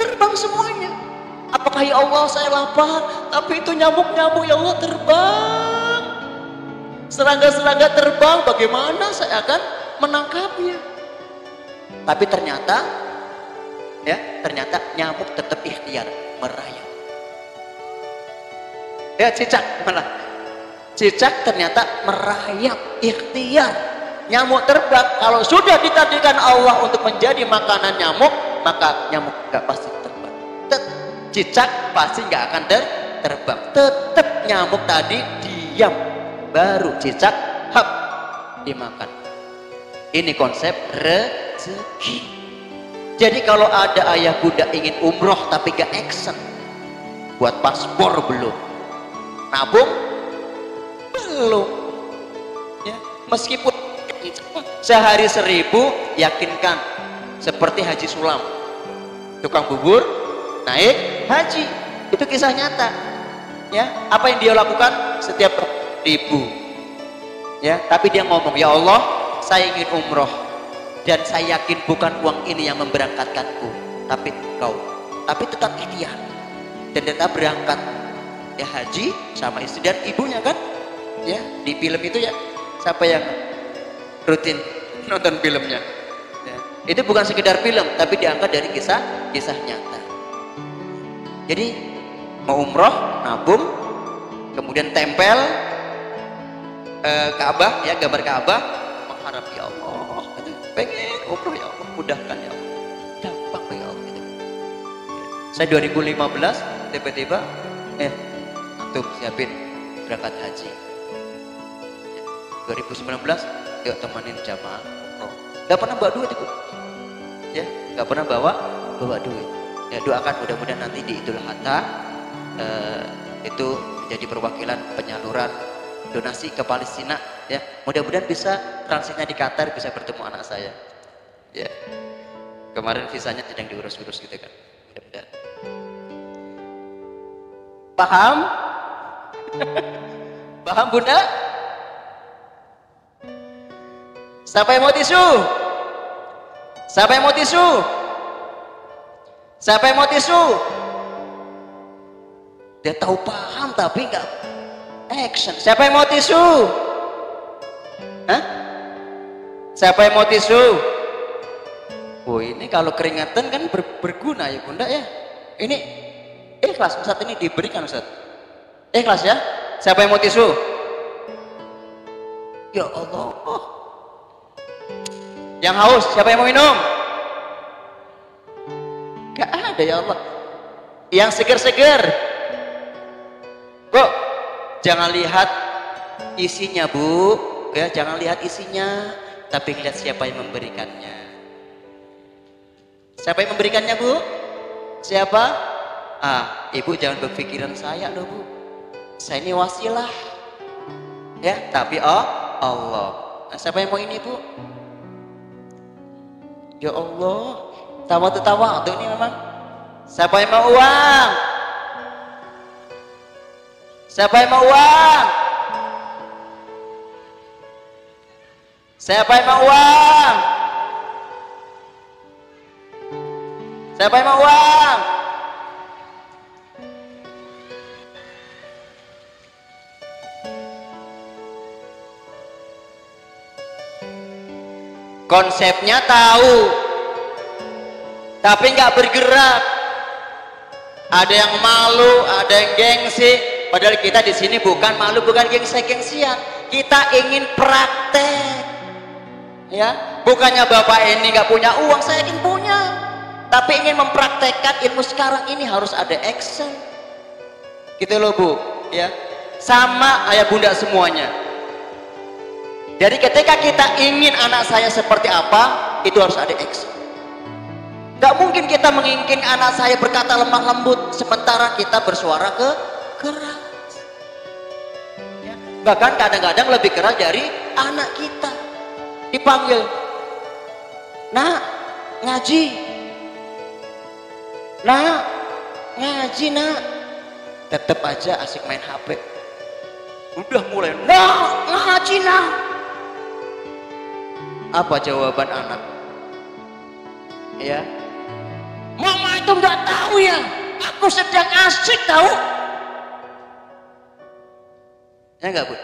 [SPEAKER 1] terbang semuanya. Apakah ya Allah saya lapar, tapi itu nyamuk-nyamuk ya Allah terbang. Serangga-serangga terbang, bagaimana saya akan menangkapnya? Tapi ternyata nyamuk tetap ikhtiar merayap. Ya cicak malah. Cicak ternyata merayap, ikhtiar. Nyamuk terbang, kalau sudah ditakdirkan Allah untuk menjadi makanan nyamuk, maka nyamuk gak pasti terbang. Cicak pasti gak akan terbang. Tetap nyamuk tadi diam, baru cicak dimakan. Ini konsep rezeki. Jadi kalau ada ayah bunda ingin umroh tapi gak action, buat paspor belum, nabung belum, ya, meskipun sehari 1000, yakinkan seperti Haji Sulam, tukang bubur naik haji. Itu kisah nyata, ya. Apa yang dia lakukan setiap 1000, ya, tapi dia ngomong, ya Allah saya ingin umroh dan saya yakin bukan uang ini yang memberangkatkanku, tapi engkau. Tapi tetap ikhtiar dan tetap berangkat, ya, haji sama istri dan ibunya kan, ya. Di film itu ya, siapa yang rutin nonton filmnya, ya, itu bukan sekedar film tapi diangkat dari kisah nyata. Jadi mau umroh nabung, kemudian tempel Ka'bah, ya, gambar Ka'bah, mengharap ya Allah, pengen umroh ya Allah, mudahkan ya Allah, gampang ya Allah gitu. Saya 2015 tiba-tiba antum siapin berangkat haji. 2019 yuk temenin jamaah umroh. Gak pernah bawa duit itu, ya, gak pernah bawa duit. Ya, doakan mudah-mudahan nanti di Idul Adha itu menjadi perwakilan penyaluran donasi ke Palestina, ya. Mudah-mudahan bisa transitnya di Qatar, bisa bertemu anak saya, ya. Kemarin visanya sedang diurus-urus gitu kan, mudah-mudahan. Paham? Paham bunda? Siapa yang mau tisu? Siapa yang mau tisu? Siapa yang mau tisu? Dia tahu paham tapi nggak action. Siapa yang mau tisu? Hah? Siapa yang mau tisu? Oh, ini kalau keringatan kan berguna ya bunda ya. Ini ikhlas, Ustaz, ini diberikan Ustaz. Ikhlas ya. Siapa yang mau tisu? Ya Allah. Yang haus, siapa yang mau minum? Gak ada ya Allah. Yang seger-seger. Bu, jangan lihat isinya Bu, ya, jangan lihat isinya, tapi lihat siapa yang memberikannya. Siapa yang memberikannya Bu? Siapa? Ibu jangan berpikiran saya loh Bu, saya ini wasilah, ya, tapi Allah. Nah, siapa yang mau ini Bu? Ya Allah, tawa tuh ini memang. Siapa yang mau uang? Siapa yang mau uang? Siapa yang mau uang? Siapa yang mau uang? Konsepnya tahu, tapi nggak bergerak. Ada yang malu, ada yang gengsi. Padahal kita di sini bukan malu, bukan gengsi-gengsian. Kita ingin praktek, ya. Bukannya bapak ini nggak punya uang, saya ingin punya. Tapi ingin mempraktekkan ilmu sekarang ini harus ada action. Gitu loh bu, ya. Sama ayah bunda semuanya. Jadi ketika kita ingin anak saya seperti apa, itu harus ada action. Gak mungkin kita menginginkan anak saya berkata lemah lembut, sementara kita bersuara keras. Ya. Bahkan kadang-kadang lebih keras dari anak kita. Dipanggil, nak ngaji, nak ngaji nak, tetap aja asik main HP. Udah mulai, nak ngaji nak. Apa jawaban anak? Ya, mama itu nggak tahu ya, aku sedang asik tahu. Ya nggak bu?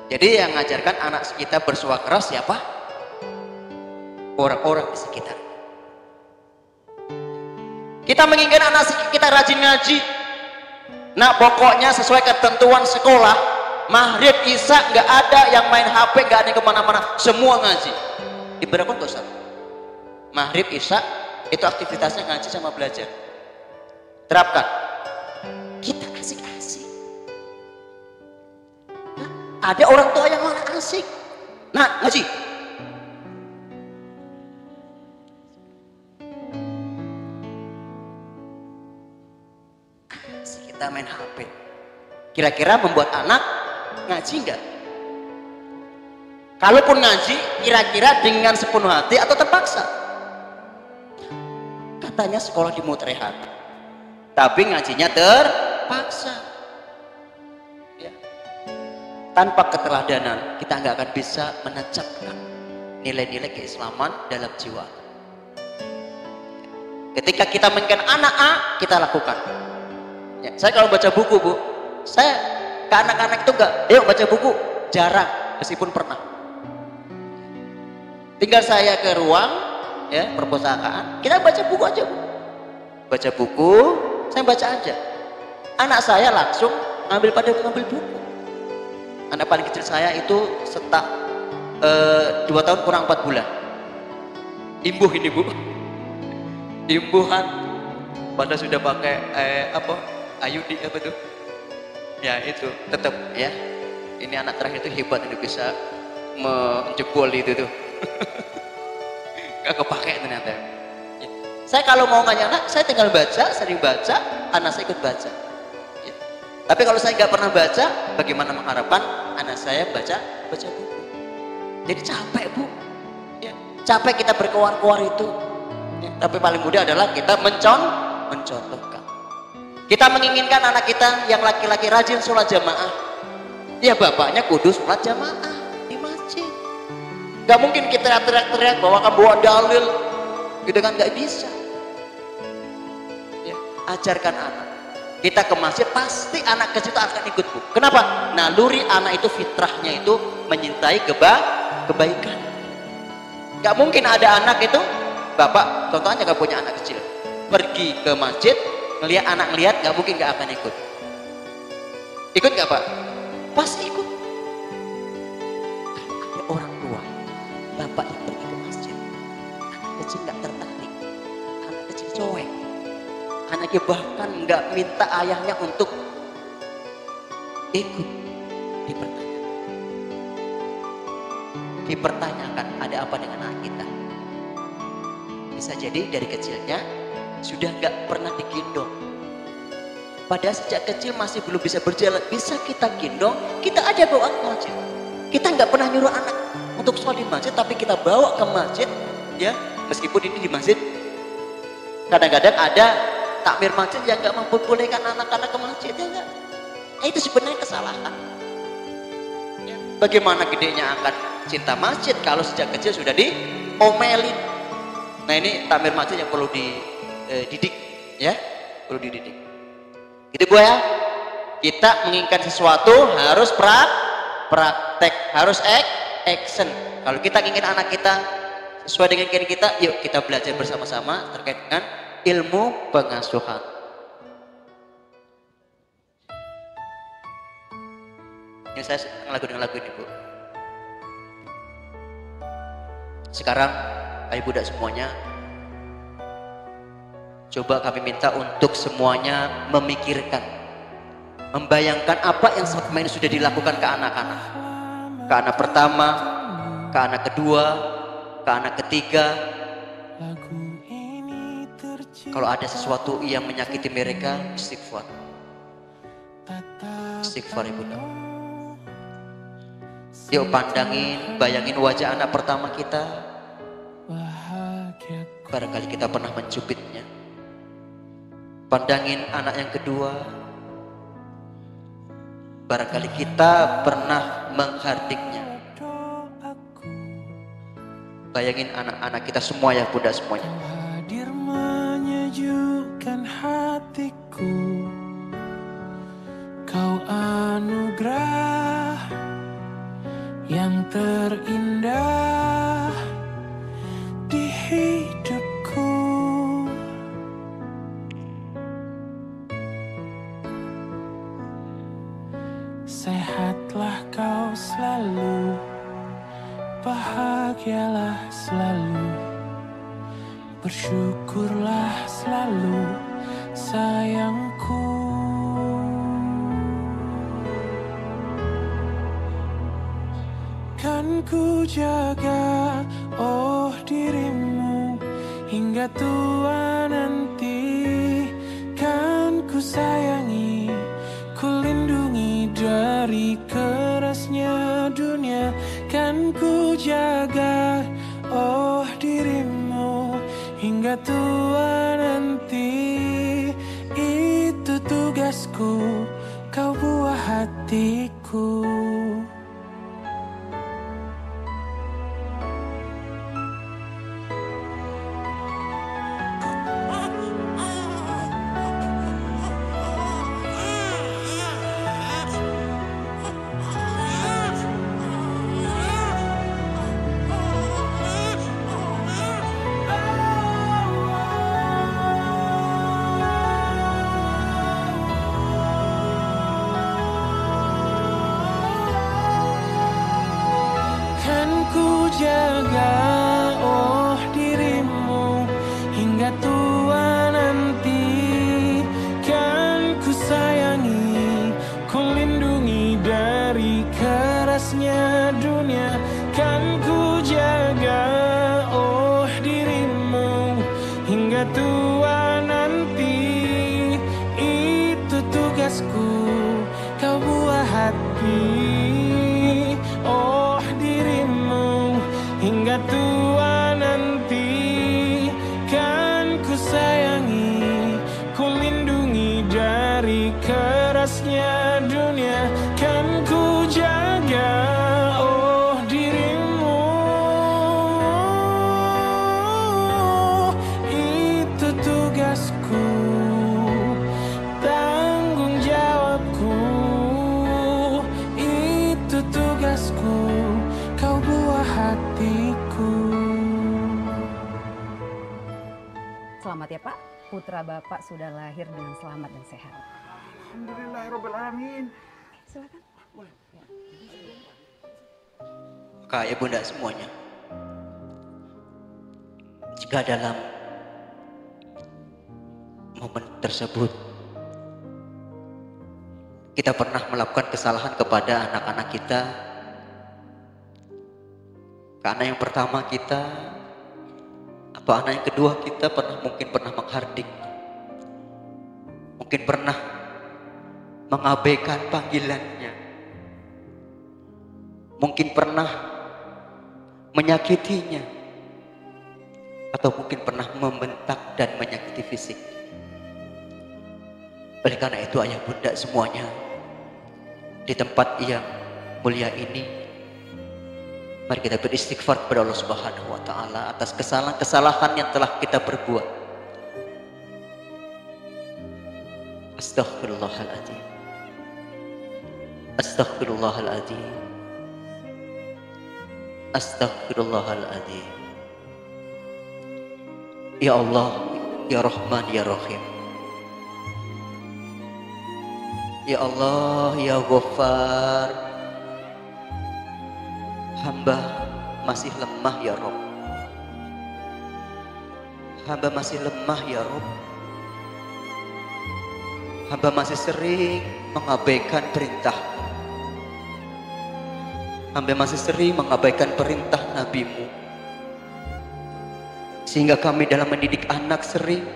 [SPEAKER 1] Jadi yang mengajarkan anak kita bersuara keras siapa? Orang-orang di sekitar. Kita menginginkan anak kita rajin ngaji. Nah pokoknya sesuai ketentuan sekolah, maghrib isya nggak ada yang main HP, nggak ada yang kemana-mana, semua ngaji. Ibaratkan nggak usah. Maghrib isya itu aktivitasnya ngaji sama belajar. Terapkan. Kita asik-asik. Nah, ada orang tua yang malah asik. Nah ngaji. Asik kita main HP. Kira-kira membuat anak ngaji enggak? Kalaupun ngaji, kira-kira dengan sepenuh hati atau terpaksa? Katanya sekolah di Mutrehat, tapi ngajinya terpaksa. Ya. Tanpa keteladanan, kita nggak akan bisa menancapkan nilai-nilai keislaman dalam jiwa. Ketika kita menginginkan anak A, kita lakukan. Ya. Saya kalau baca buku bu, saya ke anak-anak itu enggak, yuk baca buku, jarang, meskipun pernah. Tinggal saya ke ruang, ya perpustakaan, kita baca buku aja bu. Baca buku, saya baca aja. Anak saya langsung ngambil buku. Anak paling kecil saya itu setak 2 tahun kurang 4 bulan. Imbuh ini bu, imbuhan. Padahal sudah pakai ayudi apa tuh? Ya itu tetap ya. Ini anak terakhir itu hebat, ini bisa menjebol itu tuh. Gak kepake ternyata. Ya. Saya kalau mau nganya anak, saya tinggal baca, sering baca, anak saya ikut baca. Ya. Tapi kalau saya nggak pernah baca, bagaimana mengharapkan anak saya baca buku? Jadi capek bu. Ya. Capek kita berkoar-koar itu. Ya. Tapi paling mudah adalah kita mencontohkan. Kita menginginkan anak kita yang laki-laki rajin sholat jamaah. Ya bapaknya kudu sholat jamaah di masjid. Gak mungkin kita teriak-teriak bawa dalil, gitu kan, gak bisa. Ya, ajarkan anak. Kita ke masjid pasti anak kecil itu akan ikut bu. Kenapa? Naluri anak itu fitrahnya itu menyintai kebaikan. Gak mungkin ada anak itu, bapak contohnya gak punya anak kecil, pergi ke masjid ngelihat anak ngelihat, gak mungkin gak akan ikut. Ikut gak pak? Pasti ikut. Kalau ada orang tua, bapak yang pergi ke masjid, anak kecil gak tertarik, anak kecil cuek, anaknya bahkan gak minta ayahnya untuk ikut, dipertanyakan ada apa dengan anak kita. Bisa jadi dari kecilnya sudah gak pernah digendong, padahal sejak kecil masih belum bisa berjalan, bisa kita gendong, kita ada bawa ke masjid. Kita nggak pernah nyuruh anak untuk sholat di masjid, tapi kita bawa ke masjid, ya meskipun ini di masjid. Kadang-kadang ada takmir masjid yang nggak memperbolehkan anak-anak ke masjid, ya nggak? Itu sebenarnya kesalahan. Ya. Bagaimana gedenya akan cinta masjid kalau sejak kecil sudah diomelin? Nah ini takmir masjid yang perlu dididik, ya, perlu dididik. Itu Bu ya. Kita menginginkan sesuatu harus praktek, harus action. Kalau kita ingin anak kita sesuai dengan keinginan kita, yuk kita belajar bersama-sama terkait dengan ilmu pengasuhan. Ini saya senang lagu dengan lagu ini Bu. Sekarang ayo budak semuanya, coba kami minta untuk semuanya memikirkan, membayangkan apa yang selama ini sudah dilakukan ke anak-anak. Ke anak pertama, ke anak kedua, ke anak ketiga. Kalau ada sesuatu yang menyakiti mereka, istighfar. Istighfar Ibunda. Yuk pandangin, bayangin wajah anak pertama kita. Barangkali kita pernah mencubitnya. Pandangin anak yang kedua. Barangkali kita pernah menghardiknya. Bayangin anak-anak kita semua ya Bunda semuanya.
[SPEAKER 4] Hadir menyejukkan hatiku, Kau anugerah yang terindah di hidupku. Sehatlah kau selalu, bahagialah selalu, bersyukurlah selalu sayangku. Kan ku jaga oh dirimu hingga tua nanti. Kan ku sayangi, ku lindungi dari kerasnya dunia. Kan ku jaga oh dirimu hingga tua nanti. Itu tugasku, kau buah hatiku. Jaga oh dirimu hingga tua nanti. Kan ku sayangi, ku lindungi dari kerasnya dunia. Kan ku jaga oh dirimu hingga tua nanti. Itu tugasku, kau buah hati. Oh dirimu hingga tua nanti. Kan ku sayangi, ku lindungi dari kerasnya dunia. Kan ku jaga oh dirimu. Itu tugasku, tanggung jawabku. Itu tugasku, kau buah hatiku.
[SPEAKER 5] Selamat ya Pak, putra Bapak sudah lahir dengan selamat dan sehat.
[SPEAKER 6] Alhamdulillahirobbilalamin.
[SPEAKER 5] Silakan.
[SPEAKER 6] Boleh.
[SPEAKER 1] Maka ya Bunda semuanya, jika dalam momen tersebut kita pernah melakukan kesalahan kepada anak-anak kita, ke anak yang pertama kita atau anak yang kedua kita mungkin pernah menghardik, mungkin pernah mengabaikan panggilannya, mungkin pernah menyakitinya, atau mungkin pernah membentak dan menyakiti fisik. Oleh karena itu ayah bunda semuanya, di tempat yang mulia ini, mari kita beristighfar kepada Allah Subhanahu wa Ta'ala atas kesalahan-kesalahan yang telah kita perbuat. Astaghfirullahaladzim. Astaghfirullahaladzim. Astaghfirullahaladzim. Ya Allah, Ya Rahman, Ya Rahim. Ya Allah, Ya Ghaffar. Hamba masih lemah ya Rabb. Hamba masih lemah ya Rabb. Hamba masih sering mengabaikan perintah-Mu. Hamba masih sering mengabaikan perintah Nabi-Mu. Sehingga kami dalam mendidik anak sering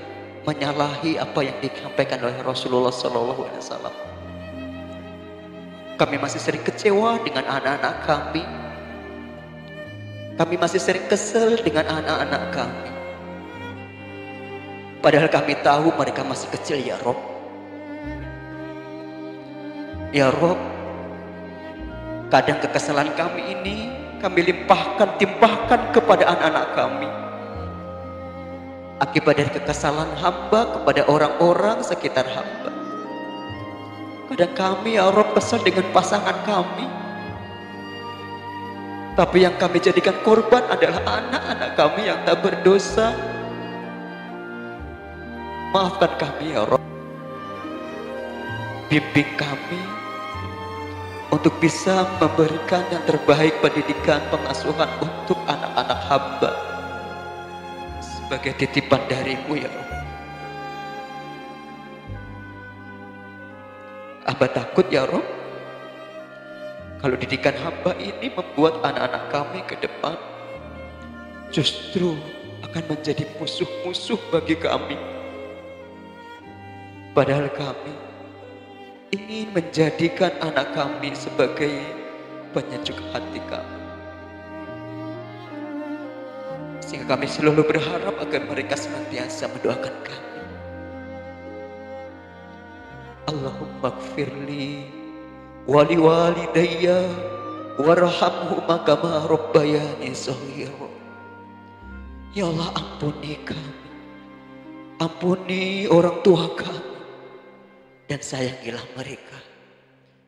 [SPEAKER 1] menyalahi apa yang disampaikan oleh Rasulullah SAW. Kami masih sering kecewa dengan anak-anak kami. Kami masih sering kesel dengan anak-anak kami. Padahal kami tahu mereka masih kecil ya Rob. Ya Rob, kadang kekesalan kami ini kami timpahkan kepada anak-anak kami. Akibat dari kekesalan hamba kepada orang-orang sekitar hamba. Kadang kami ya Rob kesal dengan pasangan kami. Tapi yang kami jadikan korban adalah anak-anak kami yang tak berdosa. Maafkan kami ya Rob. Bimbing kami untuk bisa memberikan yang terbaik pendidikan pengasuhan untuk anak-anak hamba. Sebagai titipan dari-Mu ya Rob. Hamba takut ya Rob, kalau didikan hamba ini membuat anak-anak kami ke depan justru akan menjadi musuh-musuh bagi kami. Padahal kami ingin menjadikan anak kami sebagai penyejuk hati kami. Sehingga kami selalu berharap agar mereka senantiasa mendoakan kami. Allahumma gfirli wali walidayya warhamhuma kama rabbayani shaghira. Ya Allah, ampuni kami, ampuni orang tua kami, dan sayangilah mereka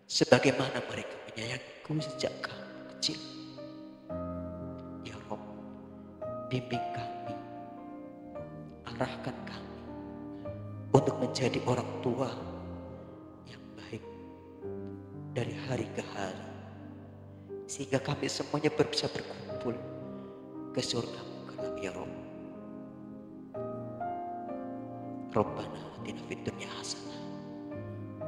[SPEAKER 1] sebagaimana mereka menyayangiku sejak kami kecil. Ya Rabb, bimbing kami, arahkan kami untuk menjadi orang tua yang baik dari hari ke hari, sehingga kami semuanya bisa berkumpul ke surga-Mu kelak ya Rabb. Rabbana atina fid dunya hasanah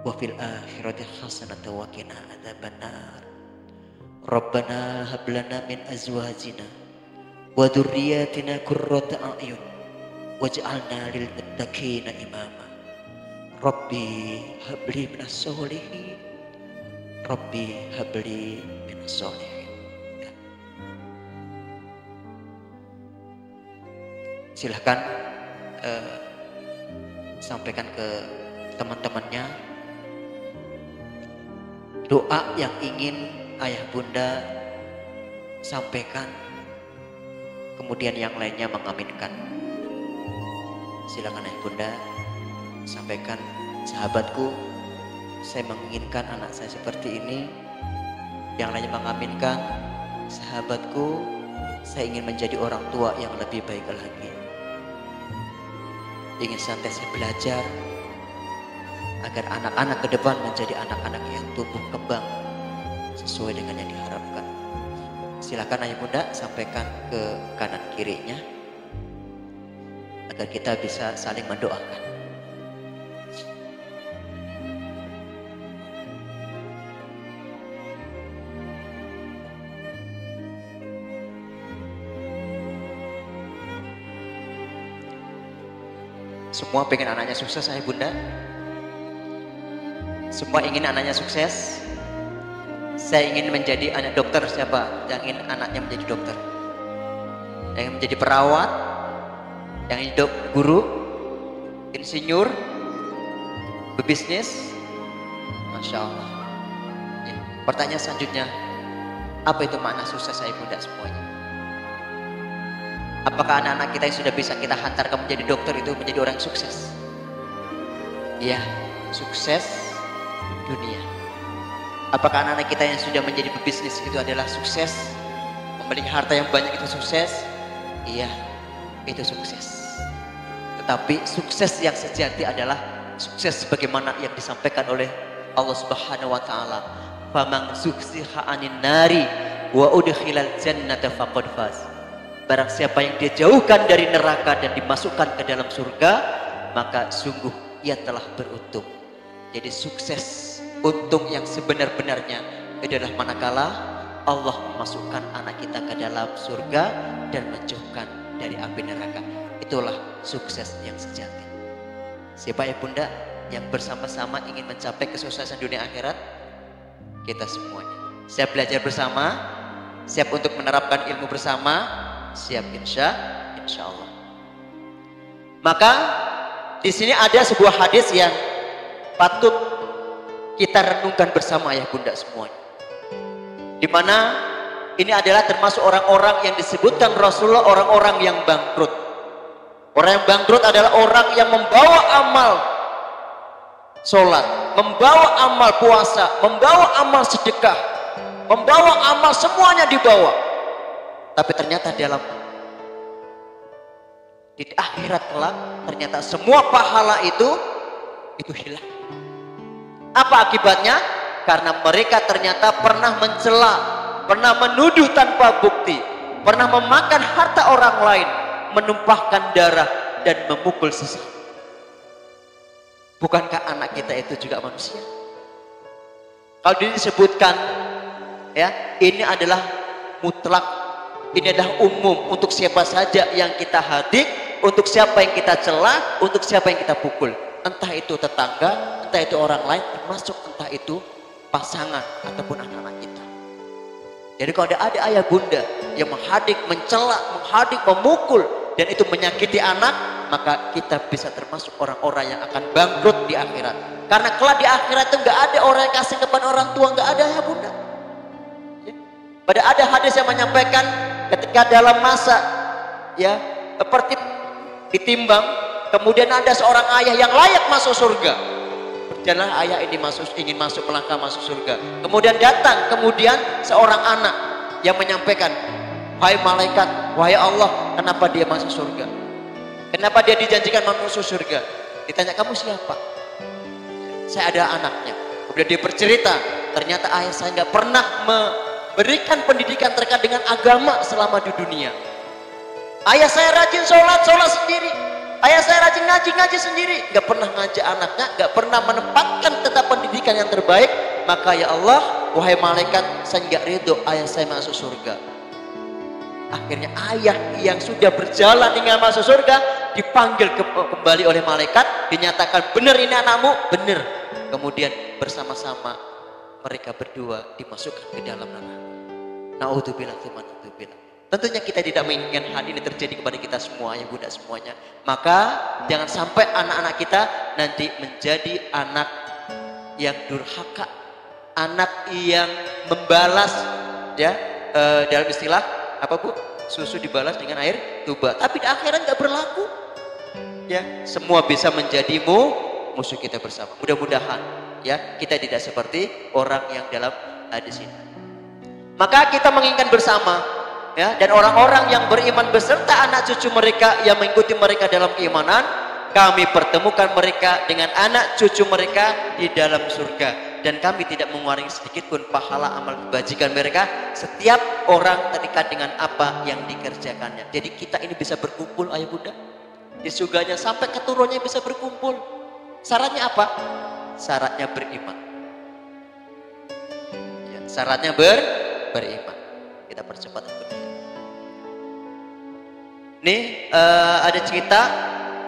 [SPEAKER 1] wa fil akhirati hasanah wa qina adzabannar. Rabbana hab lana min azwajina wa dzurriyyatina qurrata a'yun waj'alna lil muttaqina imama. Rabbi habli minas sholihin. Rabbi habli minas sholihin. Silahkan sampaikan ke teman-temannya doa yang ingin ayah bunda sampaikan, kemudian yang lainnya mengaminkan. Silakan ayah bunda sampaikan, sahabatku, saya menginginkan anak saya seperti ini. Yang lainnya mengaminkan, sahabatku, saya ingin menjadi orang tua yang lebih baik lagi. Ingin senantiasa belajar agar anak-anak ke depan menjadi anak-anak yang tumbuh kembang sesuai dengan yang diharapkan. Silakan ayah bunda sampaikan ke kanan kirinya agar kita bisa saling mendoakan. Semua pengen anaknya sukses ayah bunda. Semua ingin anaknya sukses. Saya ingin menjadi anak dokter. Siapa yang ingin anaknya menjadi dokter? Yang ingin menjadi perawat? Yang ingin jadi guru? Insinyur? Bebisnis? Masya Allah ya. Pertanyaan selanjutnya, apa itu makna sukses ayah bunda semuanya? Apakah anak-anak kita yang sudah bisa kita hantarkan menjadi dokter itu menjadi orang yang sukses? Iya, sukses dunia. Apakah anak-anak kita yang sudah menjadi pebisnis itu adalah sukses? Memiliki harta yang banyak itu sukses? Iya, itu sukses. Tetapi sukses yang sejati adalah sukses sebagaimana yang disampaikan oleh Allah Subhanahu wa taala. Faman zuhziha 'anil nari wa udkhilal jannata faqad faz. Barang siapa yang dijauhkan dari neraka dan dimasukkan ke dalam surga, maka sungguh ia telah beruntung. Jadi sukses, untung yang sebenar-benarnya adalah manakala Allah memasukkan anak kita ke dalam surga dan menjauhkan dari api neraka. Itulah sukses yang sejati. Siapa ya bunda yang bersama-sama ingin mencapai kesuksesan dunia akhirat? Kita semuanya. Siap belajar bersama, siap untuk menerapkan ilmu bersama, siap insya Allah. Maka di sini ada sebuah hadis yang patut kita renungkan bersama ya bunda semuanya. Di mana ini adalah termasuk orang-orang yang disebutkan Rasulullah orang-orang yang bangkrut. Orang yang bangkrut adalah orang yang membawa amal sholat, membawa amal puasa, membawa amal sedekah, membawa amal semuanya dibawa. Tapi ternyata di akhirat kelak ternyata semua pahala itu hilang. Apa akibatnya? Karena mereka ternyata pernah mencela, pernah menuduh tanpa bukti, pernah memakan harta orang lain, menumpahkan darah dan memukul sesama. Bukankah anak kita itu juga manusia? Kalau disebutkan ya, ini adalah mutlak, ini adalah umum untuk siapa saja yang kita hadik, untuk siapa yang kita celah, untuk siapa yang kita pukul. Entah itu tetangga, entah itu orang lain, termasuk entah itu pasangan ataupun anak-anak kita. Jadi kalau ada ayah bunda yang menghadik, mencela, menghadik, memukul, dan itu menyakiti anak, maka kita bisa termasuk orang-orang yang akan bangkrut di akhirat. Karena kelak di akhirat itu nggak ada orang yang kasih kepada orang tua, nggak ada ya bunda. Ya. Pada ada hadis yang menyampaikan ketika dalam masa ya seperti ditimbang, kemudian ada seorang ayah yang layak masuk surga. Berjalan ayah ini ingin masuk, melangkah masuk surga. Kemudian datang seorang anak yang menyampaikan, wahai malaikat, wahai Allah, kenapa dia masuk surga? Kenapa dia dijanjikan masuk surga? Ditanya, kamu siapa? Saya ada anaknya. Kemudian dia bercerita, ternyata ayah saya nggak pernah memberikan pendidikan terkait dengan agama selama di dunia. Ayah saya rajin sholat sendiri. Ayah saya rajin ngaji sendiri. Nggak pernah ngajak anaknya, nggak pernah menempatkan tetap pendidikan yang terbaik. Maka ya Allah, wahai malaikat, saya nggak ridho ayah saya masuk surga. Akhirnya ayah yang sudah berjalan hingga masuk surga dipanggil kembali oleh malaikat, dinyatakan benar ini anakmu, benar. Kemudian bersama-sama mereka berdua dimasukkan ke dalam neraka. Naudzubillah tsumma naudzubillah. Tentunya kita tidak menginginkan hal ini terjadi kepada kita semua ya bunda semuanya. Maka jangan sampai anak-anak kita nanti menjadi anak yang durhaka, anak yang membalas ya dalam istilah apa bu? Susu dibalas dengan air tuba. Tapi di akhirat nggak berlaku. Ya, semua bisa menjadi musuh kita bersama. Mudah-mudahan ya kita tidak seperti orang yang dalam hadis ini. Maka kita menginginkan bersama ya, dan orang-orang yang beriman beserta anak cucu mereka yang mengikuti mereka dalam keimanan, kami pertemukan mereka dengan anak cucu mereka di dalam surga, dan kami tidak mengurangi sedikit pun pahala amal kebajikan mereka. Setiap orang terikat dengan apa yang dikerjakannya. Jadi kita ini bisa berkumpul ayah bunda di surganya sampai keturunannya bisa berkumpul. Syaratnya apa? Syaratnya beriman ya, syaratnya beriman. Kita percepat untuk ini. Ada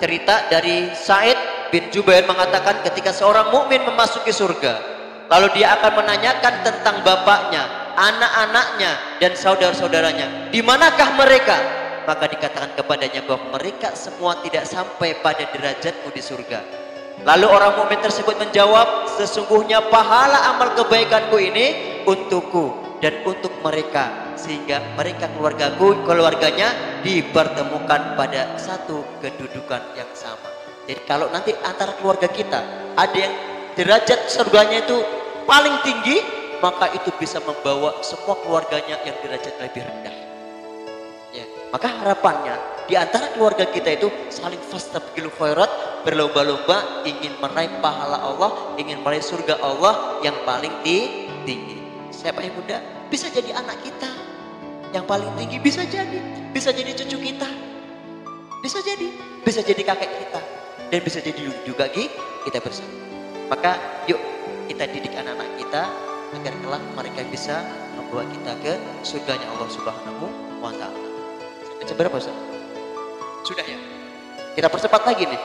[SPEAKER 1] cerita dari Sa'id bin Jubair mengatakan ketika seorang mukmin memasuki surga, lalu dia akan menanyakan tentang bapaknya, anak-anaknya, dan saudara-saudaranya, di manakah mereka? Maka dikatakan kepadanya bahwa mereka semua tidak sampai pada derajatmu di surga. Lalu orang mukmin tersebut menjawab, sesungguhnya pahala amal kebaikanku ini untukku dan untuk mereka, sehingga mereka keluarganya dipertemukan pada satu kedudukan yang sama. Jadi kalau nanti antara keluarga kita ada yang derajat surganya itu paling tinggi, maka itu bisa membawa semua keluarganya yang derajat lebih rendah. Ya, maka harapannya di antara keluarga kita itu saling fastabiqul khairat, berlomba-lomba ingin meraih pahala Allah, ingin meraih surga Allah yang paling tinggi. Siapa yang muda? Bisa jadi anak kita yang paling tinggi, bisa jadi cucu kita, bisa jadi kakek kita, dan bisa jadi juga kita bersama. Maka yuk kita didik anak-anak kita agar kelak mereka bisa membawa kita ke surganya Allah Subhanahu wa Ta'ala. Sampai berapa Ustaz? Sudah ya? Kita percepat lagi nih.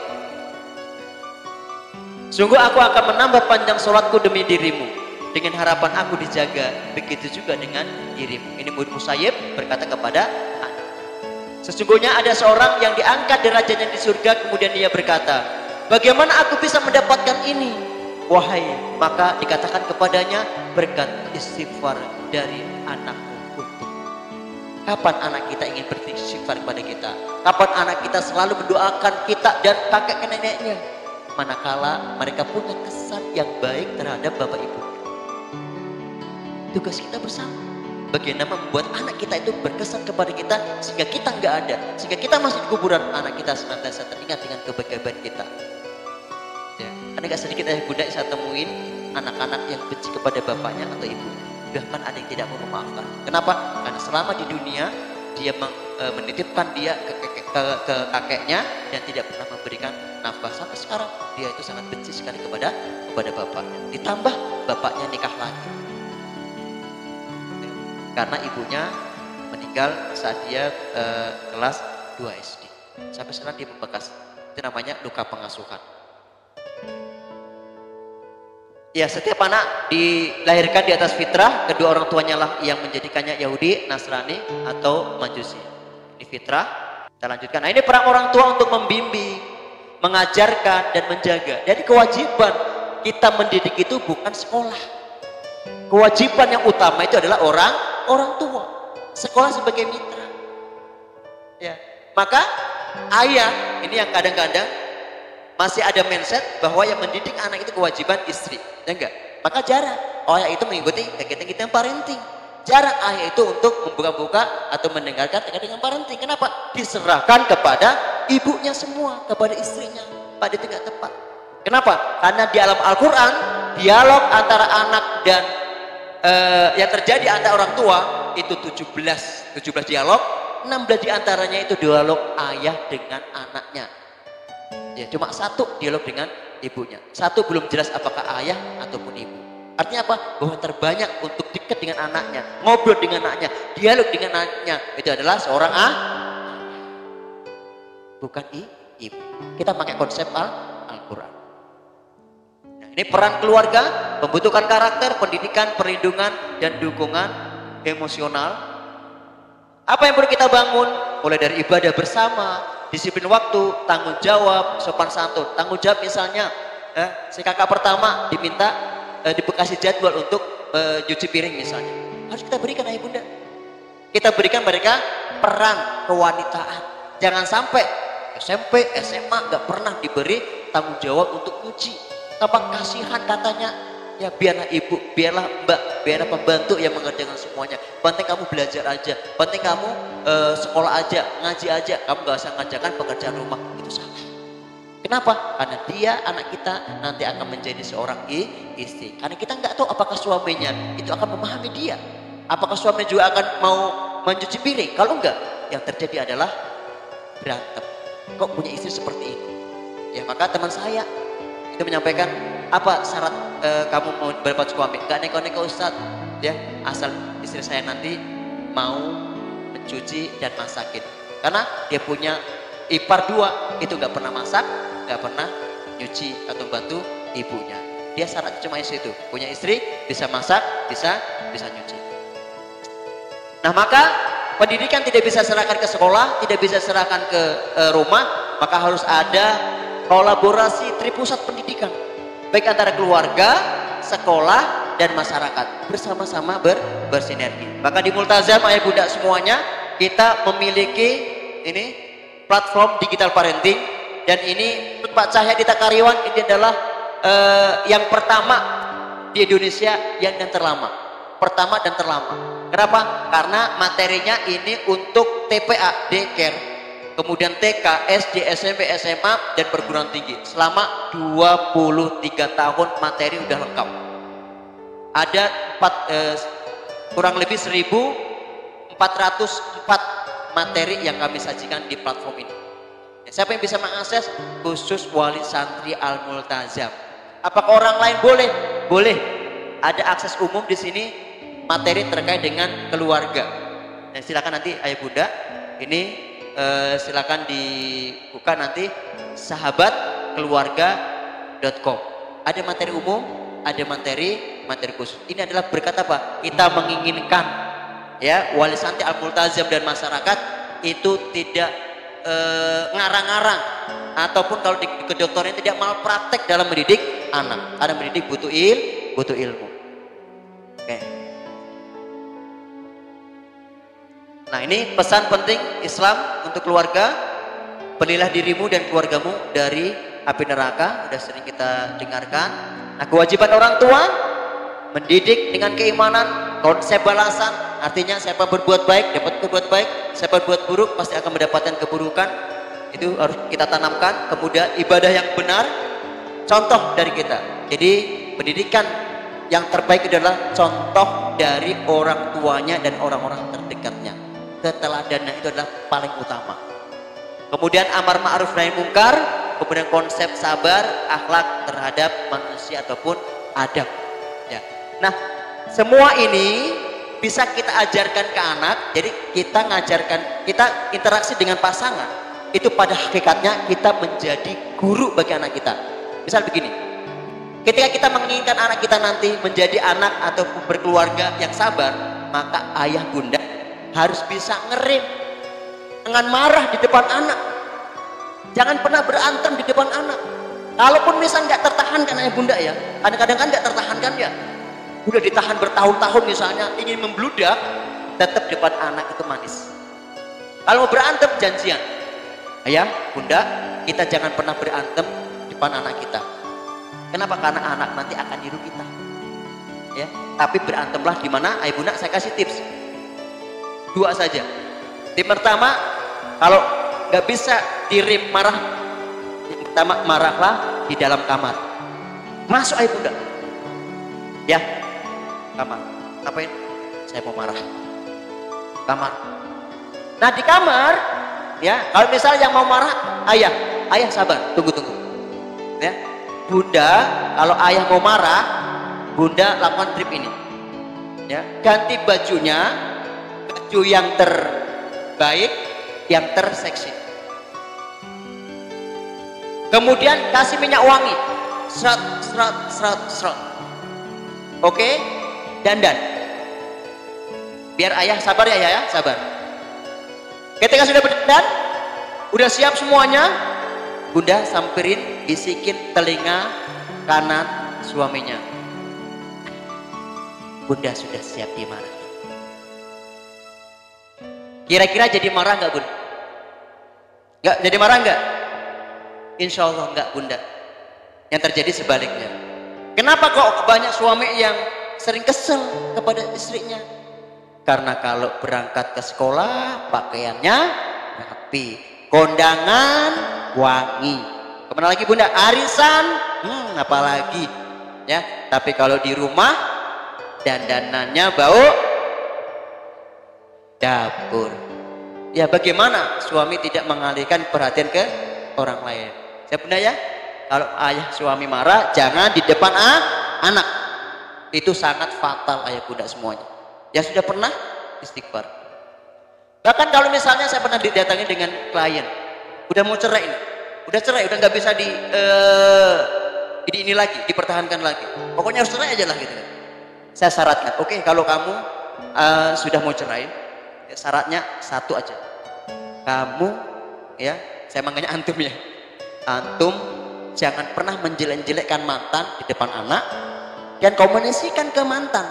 [SPEAKER 1] Sungguh aku akan menambah panjang sholatku demi dirimu, dengan harapan aku dijaga, begitu juga dengan dirimu. Ini Muhammad Musayyib berkata kepada anak. Sesungguhnya ada seorang yang diangkat derajatnya di surga, kemudian dia berkata, bagaimana aku bisa mendapatkan ini? Wahai, maka dikatakan kepadanya, berkat istighfar dari anakmu untuk. Kapan anak kita ingin beristighfar kepada kita? Kapan anak kita selalu mendoakan kita dan kakek neneknya? Manakala mereka punya kesan yang baik terhadap bapak ibu. Tugas kita bersama. Bagaimana membuat anak kita itu berkesan kepada kita sehingga kita nggak ada, sehingga kita masih di kuburan, anak kita senantiasa teringat dengan kebaikan kita. Ya, ada nggak sedikit ayah bunda saya temuin anak-anak yang benci kepada bapaknya atau ibu, bahkan ada yang tidak mau memaafkan. Kenapa? Karena selama di dunia dia menitipkan dia ke kakeknya dan tidak pernah memberikan nafkah. Sampai sekarang dia itu sangat benci sekali kepada bapaknya. Ditambah bapaknya nikah lagi. Karena ibunya meninggal saat dia kelas 2 SD. Sampai sekarang dia membekas. Itu namanya luka pengasuhan. Ya, setiap anak dilahirkan di atas fitrah, kedua orang tuanya lah yang menjadikannya Yahudi, Nasrani, atau Majusi. Ini fitrah. Kita lanjutkan. Nah, ini peran orang tua untuk membimbing, mengajarkan, dan menjaga. Jadi kewajiban kita mendidik itu bukan sekolah. Kewajiban yang utama itu adalah orang tua. Sekolah sebagai mitra. Ya, maka ayah ini yang kadang-kadang masih ada mindset bahwa yang mendidik anak itu kewajiban istri, ya enggak? Maka jarang ayah itu mengikuti kegiatan parenting. Jarang ayah itu untuk membuka-buka atau mendengarkan terkait dengan parenting. Kenapa? Diserahkan kepada ibunya semua, kepada istrinya. Pak, itu tidak tepat. Kenapa? Karena di alam Al-Quran, dialog antara anak dan yang terjadi antara orang tua itu 17 dialog, 16 diantaranya itu dialog ayah dengan anaknya. Ya, cuma satu dialog dengan ibunya. Satu belum jelas apakah ayah ataupun ibu. Artinya apa? Bahwa terbanyak untuk dekat dengan anaknya, ngobrol dengan anaknya, dialog dengan anaknya itu adalah seorang bukan ibu. Kita pakai konsep Al-Quran. Nah, ini peran keluarga membutuhkan karakter, pendidikan, perlindungan, dan dukungan emosional. Apa yang perlu kita bangun? Mulai dari ibadah bersama, disiplin waktu, tanggung jawab, sopan santun. Tanggung jawab misalnya, si kakak pertama diminta dikasih jadwal untuk cuci piring misalnya. Harus kita berikan ayah bunda. Kita berikan mereka peran kewanitaan. Jangan sampai SMP, SMA gak pernah diberi tanggung jawab untuk nyuci. Tampak kasihan katanya. Ya biarlah ibu, biarlah mbak, biarlah pembantu yang mengerjakan semuanya. Penting kamu belajar aja, penting kamu sekolah aja, ngaji aja. Kamu gak usah ngajarkan pekerjaan rumah. Itu salah. Kenapa? Karena dia, anak kita nanti akan menjadi seorang istri. Karena kita nggak tahu apakah suaminya itu akan memahami dia. Apakah suami juga akan mau mencuci piring? Kalau enggak, yang terjadi adalah berantem. Kok punya istri seperti ini? Ya maka teman saya itu menyampaikan, apa syarat kamu mau berbuat suami? Gak neko-neko Ustadz, ya asal istri saya nanti mau mencuci dan masakin. Karena dia punya ipar 2 itu gak pernah masak, gak pernah nyuci atau bantu ibunya. Dia syaratnya cuma itu, punya istri, bisa masak, bisa nyuci. Nah maka pendidikan tidak bisa serahkan ke sekolah, tidak bisa serahkan ke rumah, maka harus ada kolaborasi tripusat pendidikan, baik antara keluarga, sekolah, dan masyarakat bersama-sama bersinergi. Maka di Multazam ayah bunda semuanya kita memiliki ini platform digital parenting, dan ini Pak Cahya Dita Karyawan ini adalah yang pertama di Indonesia yang terlama. Pertama dan terlama. Kenapa? Karena materinya ini untuk TPA, daycare, kemudian TK, SD, SMP, SMA, dan perguruan tinggi. Selama 23 tahun materi udah lengkap. Ada kurang lebih 1404 materi yang kami sajikan di platform ini. Siapa yang bisa mengakses? Khusus wali santri Al-Multazam. Apakah orang lain boleh? Boleh. Ada akses umum di sini materi terkait dengan keluarga. Dan silakan nanti ayah bunda ini silakan dibuka nanti sahabatkeluarga.com. Ada materi umum, ada materi khusus. Ini adalah berkat apa? Kita menginginkan ya wali santri Al-Multazam dan masyarakat itu tidak ngarang-ngarang ataupun kalau di kedokteran tidak malpraktek dalam mendidik anak. Karena mendidik butuh ilmu. Oke. Nah, ini pesan penting Islam untuk keluarga. Belilah dirimu dan keluargamu dari api neraka. Sudah sering kita dengarkan. Nah, kewajiban orang tua mendidik dengan keimanan, konsep balasan. Artinya siapa berbuat baik dapat berbuat baik, siapa berbuat buruk pasti akan mendapatkan keburukan. Itu harus kita tanamkan. Kemudian ibadah yang benar, contoh dari kita. Jadi pendidikan yang terbaik adalah contoh dari orang tuanya dan orang-orang terdekatnya. Keteladanan itu adalah paling utama. Kemudian amar ma'ruf nahi munkar, kemudian konsep sabar, akhlak terhadap manusia ataupun adab. Ya. Nah, semua ini bisa kita ajarkan ke anak. Jadi kita interaksi dengan pasangan. Itu pada hakikatnya kita menjadi guru bagi anak kita. Misal begini, ketika kita menginginkan anak kita nanti menjadi anak ataupun berkeluarga yang sabar, maka ayah bunda harus bisa ngerem dengan marah di depan anak. Jangan pernah berantem di depan anak. Kalaupun misal nggak tertahankan ayah bunda ya, kadang-kadang kan nggak tertahankan ya, udah ditahan bertahun-tahun misalnya ingin membludak, tetap depan anak itu manis. Kalau mau berantem janjian, ayah bunda kita jangan pernah berantem depan anak kita. Kenapa? Karena anak nanti akan niru kita. Ya, tapi berantemlah di mana? Ayah bunda saya kasih tips. 2 saja. Tip pertama, kalau nggak bisa direm marah, yang pertama marahlah di dalam kamar. Masuk ayah bunda. Ya, kamar. Ngapain? Saya mau marah. Kamar. Nah di kamar, ya kalau misalnya yang mau marah, ayah sabar, tunggu. Ya, bunda, kalau ayah mau marah, bunda lakukan trip ini. Ya, ganti bajunya. Baju yang terbaik, yang terseksi. Kemudian kasih minyak wangi, serat. Oke, dandan. Biar ayah sabar ya, ayah sabar. Ketika sudah berdandan, udah siap semuanya, bunda samperin, bisikin telinga kanan suaminya. Bunda sudah siap dimarahin. Kira-kira jadi marah nggak bunda? Nggak jadi marah nggak? Insya Allah nggak bunda. Yang terjadi sebaliknya. Kenapa kok banyak suami yang sering kesel kepada istrinya? Karena kalau berangkat ke sekolah pakaiannya rapi, kondangan wangi. Kemana lagi bunda? Arisan, apalagi ya. Tapi kalau di rumah dandanannya bau dapur. Ya bagaimana suami tidak mengalihkan perhatian ke orang lain? Saya bunda ya, kalau ayah suami marah jangan di depan anak. Itu sangat fatal ayah bunda semuanya. Ya sudah pernah istighfar. Bahkan kalau misalnya saya pernah didatangi dengan klien, udah mau cerai ini, udah cerai, udah nggak bisa ini lagi, dipertahankan lagi. Pokoknya harus cerai aja lah gitu. Saya syaratkan, oke, kalau kamu sudah mau cerai, ya, syaratnya 1 aja. Kamu, ya, saya manggilnya antum ya. Antum jangan pernah menjelek-jelekkan mantan di depan anak dan komunikasikan ke mantan.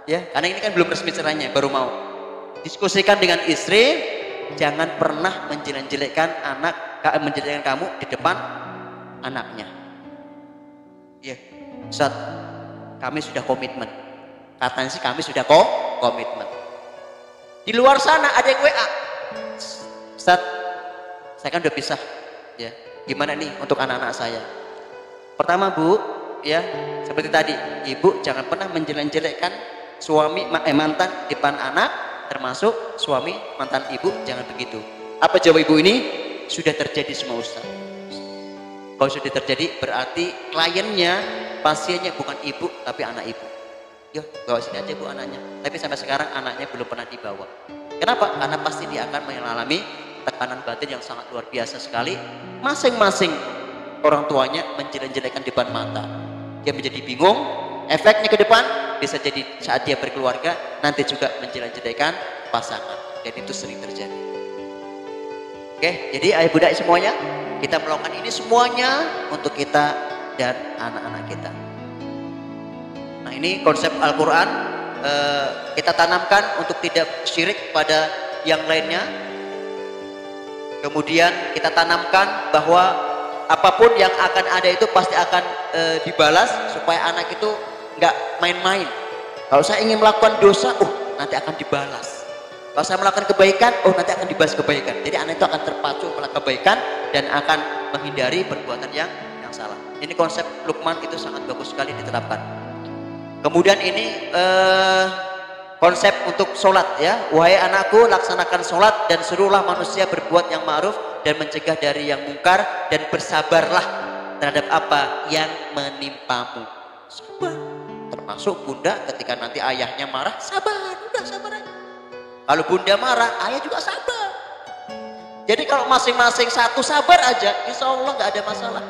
[SPEAKER 1] Ya, karena ini kan belum resmi cerainya, baru mau. Diskusikan dengan istri, jangan pernah menjelek-jelekkan kamu di depan anaknya. Iya, Ustaz, kami sudah komitmen. Katanya sih kami sudah komitmen. Di luar sana ada yang WA. Ustaz, saya kan udah pisah. Ya, gimana nih untuk anak-anak saya? Pertama Bu, ya seperti tadi, ibu jangan pernah menjelek-jelekkan suami mantan depan anak, termasuk suami mantan ibu, jangan begitu. Apa jawab ibu ini? Sudah terjadi semua Ustaz. Kalau sudah terjadi berarti kliennya, pasiennya bukan ibu tapi anak ibu. Yuk bawa sini aja Bu anaknya. Tapi sampai sekarang anaknya belum pernah dibawa. Kenapa? Karena pasti dia akan mengalami tekanan batin yang sangat luar biasa sekali. Masing-masing orang tuanya menjelek-jelekan depan mata. Dia menjadi bingung. Efeknya ke depan bisa jadi saat dia berkeluarga nanti juga menjelek-jelekan pasangan. Dan itu sering terjadi. Oke, jadi ayah bunda semuanya, kita melakukan ini semuanya untuk kita dan anak-anak kita. Nah ini konsep Al-Quran kita tanamkan untuk tidak syirik pada yang lainnya. Kemudian kita tanamkan bahwa apapun yang akan ada itu pasti akan dibalas supaya anak itu nggak main-main. Kalau saya ingin melakukan dosa, nanti akan dibalas. Kalau saya melakukan kebaikan, nanti akan dibalas kebaikan. Jadi anak itu akan terpacu melakukan kebaikan dan akan menghindari perbuatan yang salah. Ini konsep Luqman itu sangat bagus sekali diterapkan. Kemudian ini konsep untuk sholat ya. Wahai anakku, laksanakan sholat dan suruhlah manusia berbuat yang ma'ruf dan mencegah dari yang mungkar dan bersabarlah terhadap apa yang menimpamu. Sabar. Termasuk bunda ketika nanti ayahnya marah, sabar, udah sabar aja. Kalau bunda marah, ayah juga sabar. Jadi kalau masing-masing satu sabar aja, insya Allah nggak ada masalah.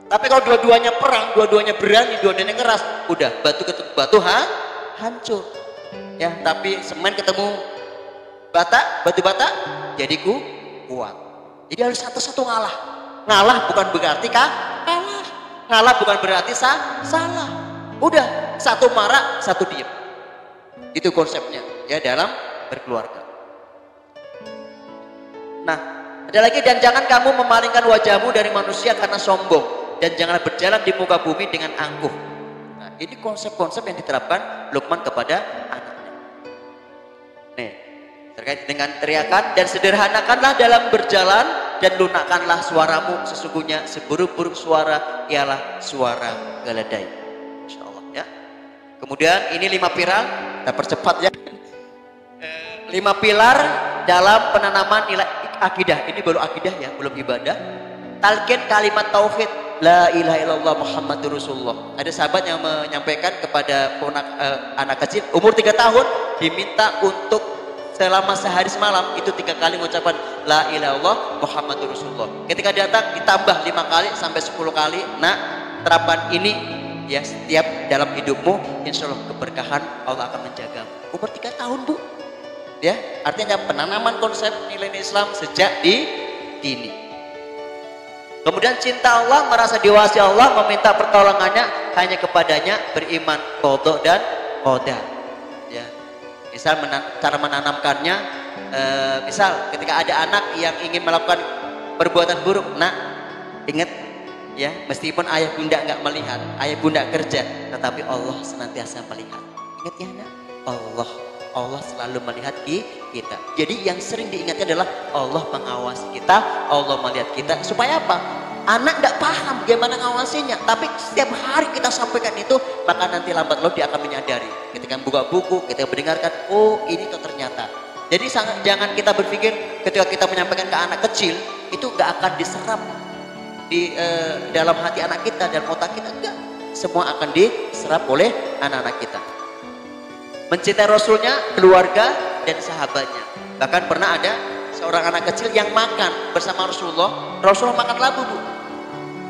[SPEAKER 1] Tapi kalau dua-duanya perang, dua-duanya berani, dua-duanya keras, udah batu ketemu batu hancur. Ya, tapi semen ketemu batu bata, jadi kuat. Jadi harus satu-satu ngalah. Ngalah bukan berarti kalah. Ngalah bukan berarti salah. Udah satu marah, satu diem. Itu konsepnya ya dalam berkeluarga. Nah, ada lagi, dan jangan kamu memalingkan wajahmu dari manusia karena sombong, dan jangan berjalan di muka bumi dengan angkuh. Nah, ini konsep-konsep yang diterapkan Luqman kepada anaknya. Nih, terkait dengan teriakan, dan sederhanakanlah dalam berjalan dan lunakkanlah suaramu, sesungguhnya seburuk-buruk suara ialah suara keledai. Insya Allah ya. Kemudian ini 5 pilar, kita percepat ya. 5 pilar dalam penanaman nilai akidah. Ini baru akidah ya, belum ibadah. Talqin kalimat tauhid, la ilaha illallah Muhammadur Rasulullah. Ada sahabat yang menyampaikan kepada anak kecil umur 3 tahun, diminta untuk selama sehari semalam itu 3 kali mengucapkan la ilaha illallah Muhammadur Rasulullah. Ketika datang ditambah 5 kali sampai 10 kali. Nah, terapan ini ya setiap dalam hidupmu, insya Allah keberkahan Allah akan menjagamu. Umur 3 tahun Bu. Ya, artinya penanaman konsep nilai Islam sejak dini. Kemudian cinta Allah, merasa diwasi Allah, meminta pertolongannya hanya kepadanya, beriman qada dan qadar. Ya, misal cara menanamkannya, misal ketika ada anak yang ingin melakukan perbuatan buruk, nah ingat ya, meskipun ayah bunda nggak melihat, ayah bunda kerja, tetapi Allah senantiasa melihat. Ingat ya nak, Allah selalu melihat kita. Jadi yang sering diingatkan adalah Allah mengawasi kita, Allah melihat kita. Supaya apa? Anak tidak paham bagaimana ngawasinya, tapi setiap hari kita sampaikan itu, maka nanti lambat laun dia akan menyadari. Ketika buka buku, kita mendengarkan, oh ini tuh ternyata. Jadi jangan kita berpikir ketika kita menyampaikan ke anak kecil, itu nggak akan diserap di dalam hati anak kita dan otak kita. Enggak. Semua akan diserap oleh anak-anak kita. Mencintai Rasulnya, keluarga, dan sahabatnya. Bahkan pernah ada seorang anak kecil yang makan bersama Rasulullah. Rasulullah makan labu Bu.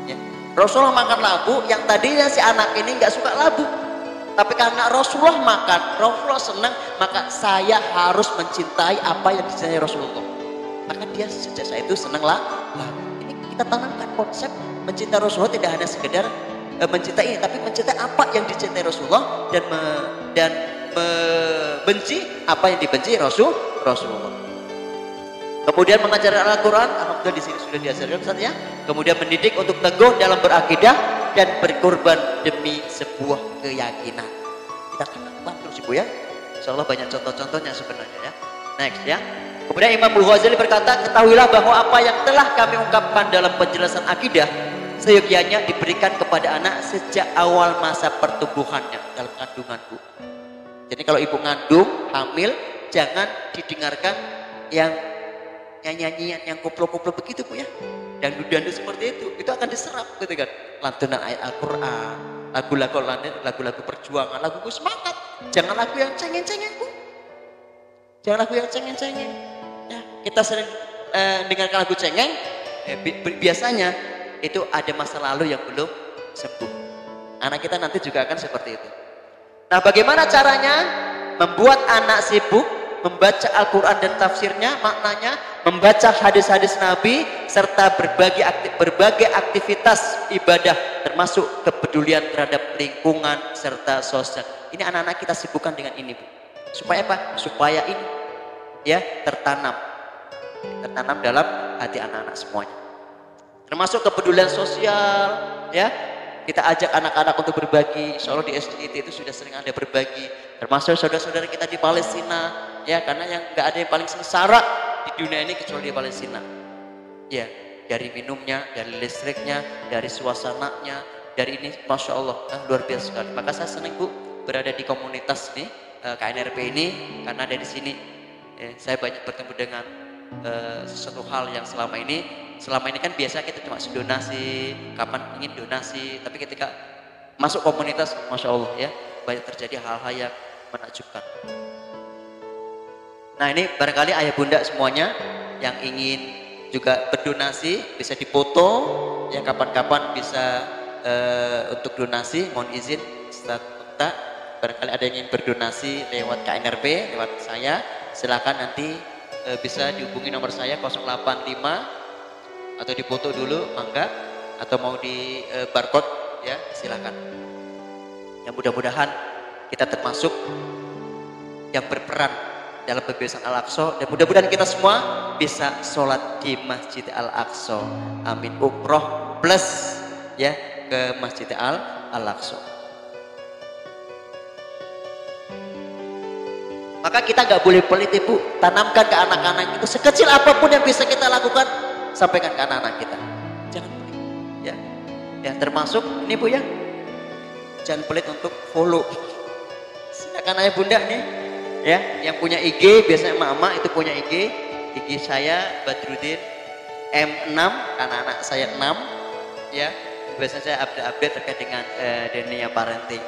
[SPEAKER 1] Ya. Rasulullah makan labu yang tadinya si anak ini nggak suka labu. Tapi karena Rasulullah makan, Rasulullah senang, maka saya harus mencintai apa yang dicintai Rasulullah. Maka dia sejak saat itu senang labu. Ini kita tanamkan konsep mencintai Rasulullah tidak hanya sekedar mencintai ini, tapi mencintai apa yang dicintai Rasulullah dan membenci apa yang dibenci Rasulullah. Kemudian mengajarkan Al-Quran, alhamdulillah di sini sudah diajarkan Ustaz ya. Kemudian mendidik untuk teguh dalam berakidah, dan berkorban demi sebuah keyakinan. Kita kenal terus Ibu ya. Insyaallah banyak contoh-contohnya sebenarnya ya. Next ya. Kemudian Imam Ghazali berkata, ketahuilah bahwa apa yang telah kami ungkapkan dalam penjelasan akidah seyogianya diberikan kepada anak sejak awal masa pertumbuhannya dalam kandungan Bu. Jadi kalau ibu ngandung, hamil, jangan didengarkan yang nyanyian yang koplo-koplo begitu Bu ya. Dangdut-dangdut seperti itu akan diserap gitu kan. Lantunan ayat Al-Quran, lagu-lagu perjuangan, lagu semangat. Jangan lagu yang cengeng-cengeng Bu. Jangan lagu yang cengeng-cengeng. Ya, kita sering dengarkan lagu cengeng, biasanya itu ada masa lalu yang belum sembuh. Anak kita nanti juga akan seperti itu. Nah, bagaimana caranya membuat anak sibuk membaca Al-Quran dan tafsirnya, maknanya membaca hadis-hadis Nabi serta berbagai aktivitas ibadah termasuk kepedulian terhadap lingkungan serta sosial. Ini anak-anak kita sibukkan dengan ini Bu. Supaya apa? Supaya ini ya tertanam dalam hati anak-anak semuanya. Termasuk kepedulian sosial ya. Kita ajak anak-anak untuk berbagi. Insya Allah di SDIT itu sudah sering ada berbagi. Termasuk saudara-saudara kita di Palestina ya, karena yang nggak ada yang paling sengsara di dunia ini kecuali di Palestina. Ya, dari minumnya, dari listriknya, dari suasananya, dari ini, masya Allah, luar biasa sekali. Maka saya senang Bu berada di komunitas nih KNRP ini, karena dari sini saya banyak bertemu dengan sesuatu hal yang selama ini kan biasa kita cuma donasi, kapan ingin donasi, tapi ketika masuk komunitas, masya Allah ya, banyak terjadi hal-hal yang menakjubkan. Nah ini barangkali ayah bunda semuanya yang ingin juga berdonasi bisa dipoto ya, kapan-kapan bisa untuk donasi, mohon izin Ustaz Unta, barangkali ada yang ingin berdonasi lewat KNRP, lewat saya, silakan nanti bisa dihubungi nomor saya 085 atau dipoto dulu mangga, atau mau di barcode ya silakan. Yang mudah-mudahan kita termasuk yang berperan dalam pembebasan Al-Aqsa, dan mudah-mudahan kita semua bisa sholat di Masjid Al-Aqsa. Amin. Umroh plus ya ke Masjid Al-Aqsa. Maka kita nggak boleh pelit Ibu, tanamkan ke anak-anak itu sekecil apapun yang bisa kita lakukan, sampaikan ke anak-anak kita. Jangan pelit ya. Ya termasuk ini Bu ya, jangan pelit untuk follow. Silakan ayah bunda nih ya, yang punya IG, biasanya mama itu punya IG saya Badrudin M6, karena anak saya 6 ya. Biasanya saya update terkait dengan dunia parenting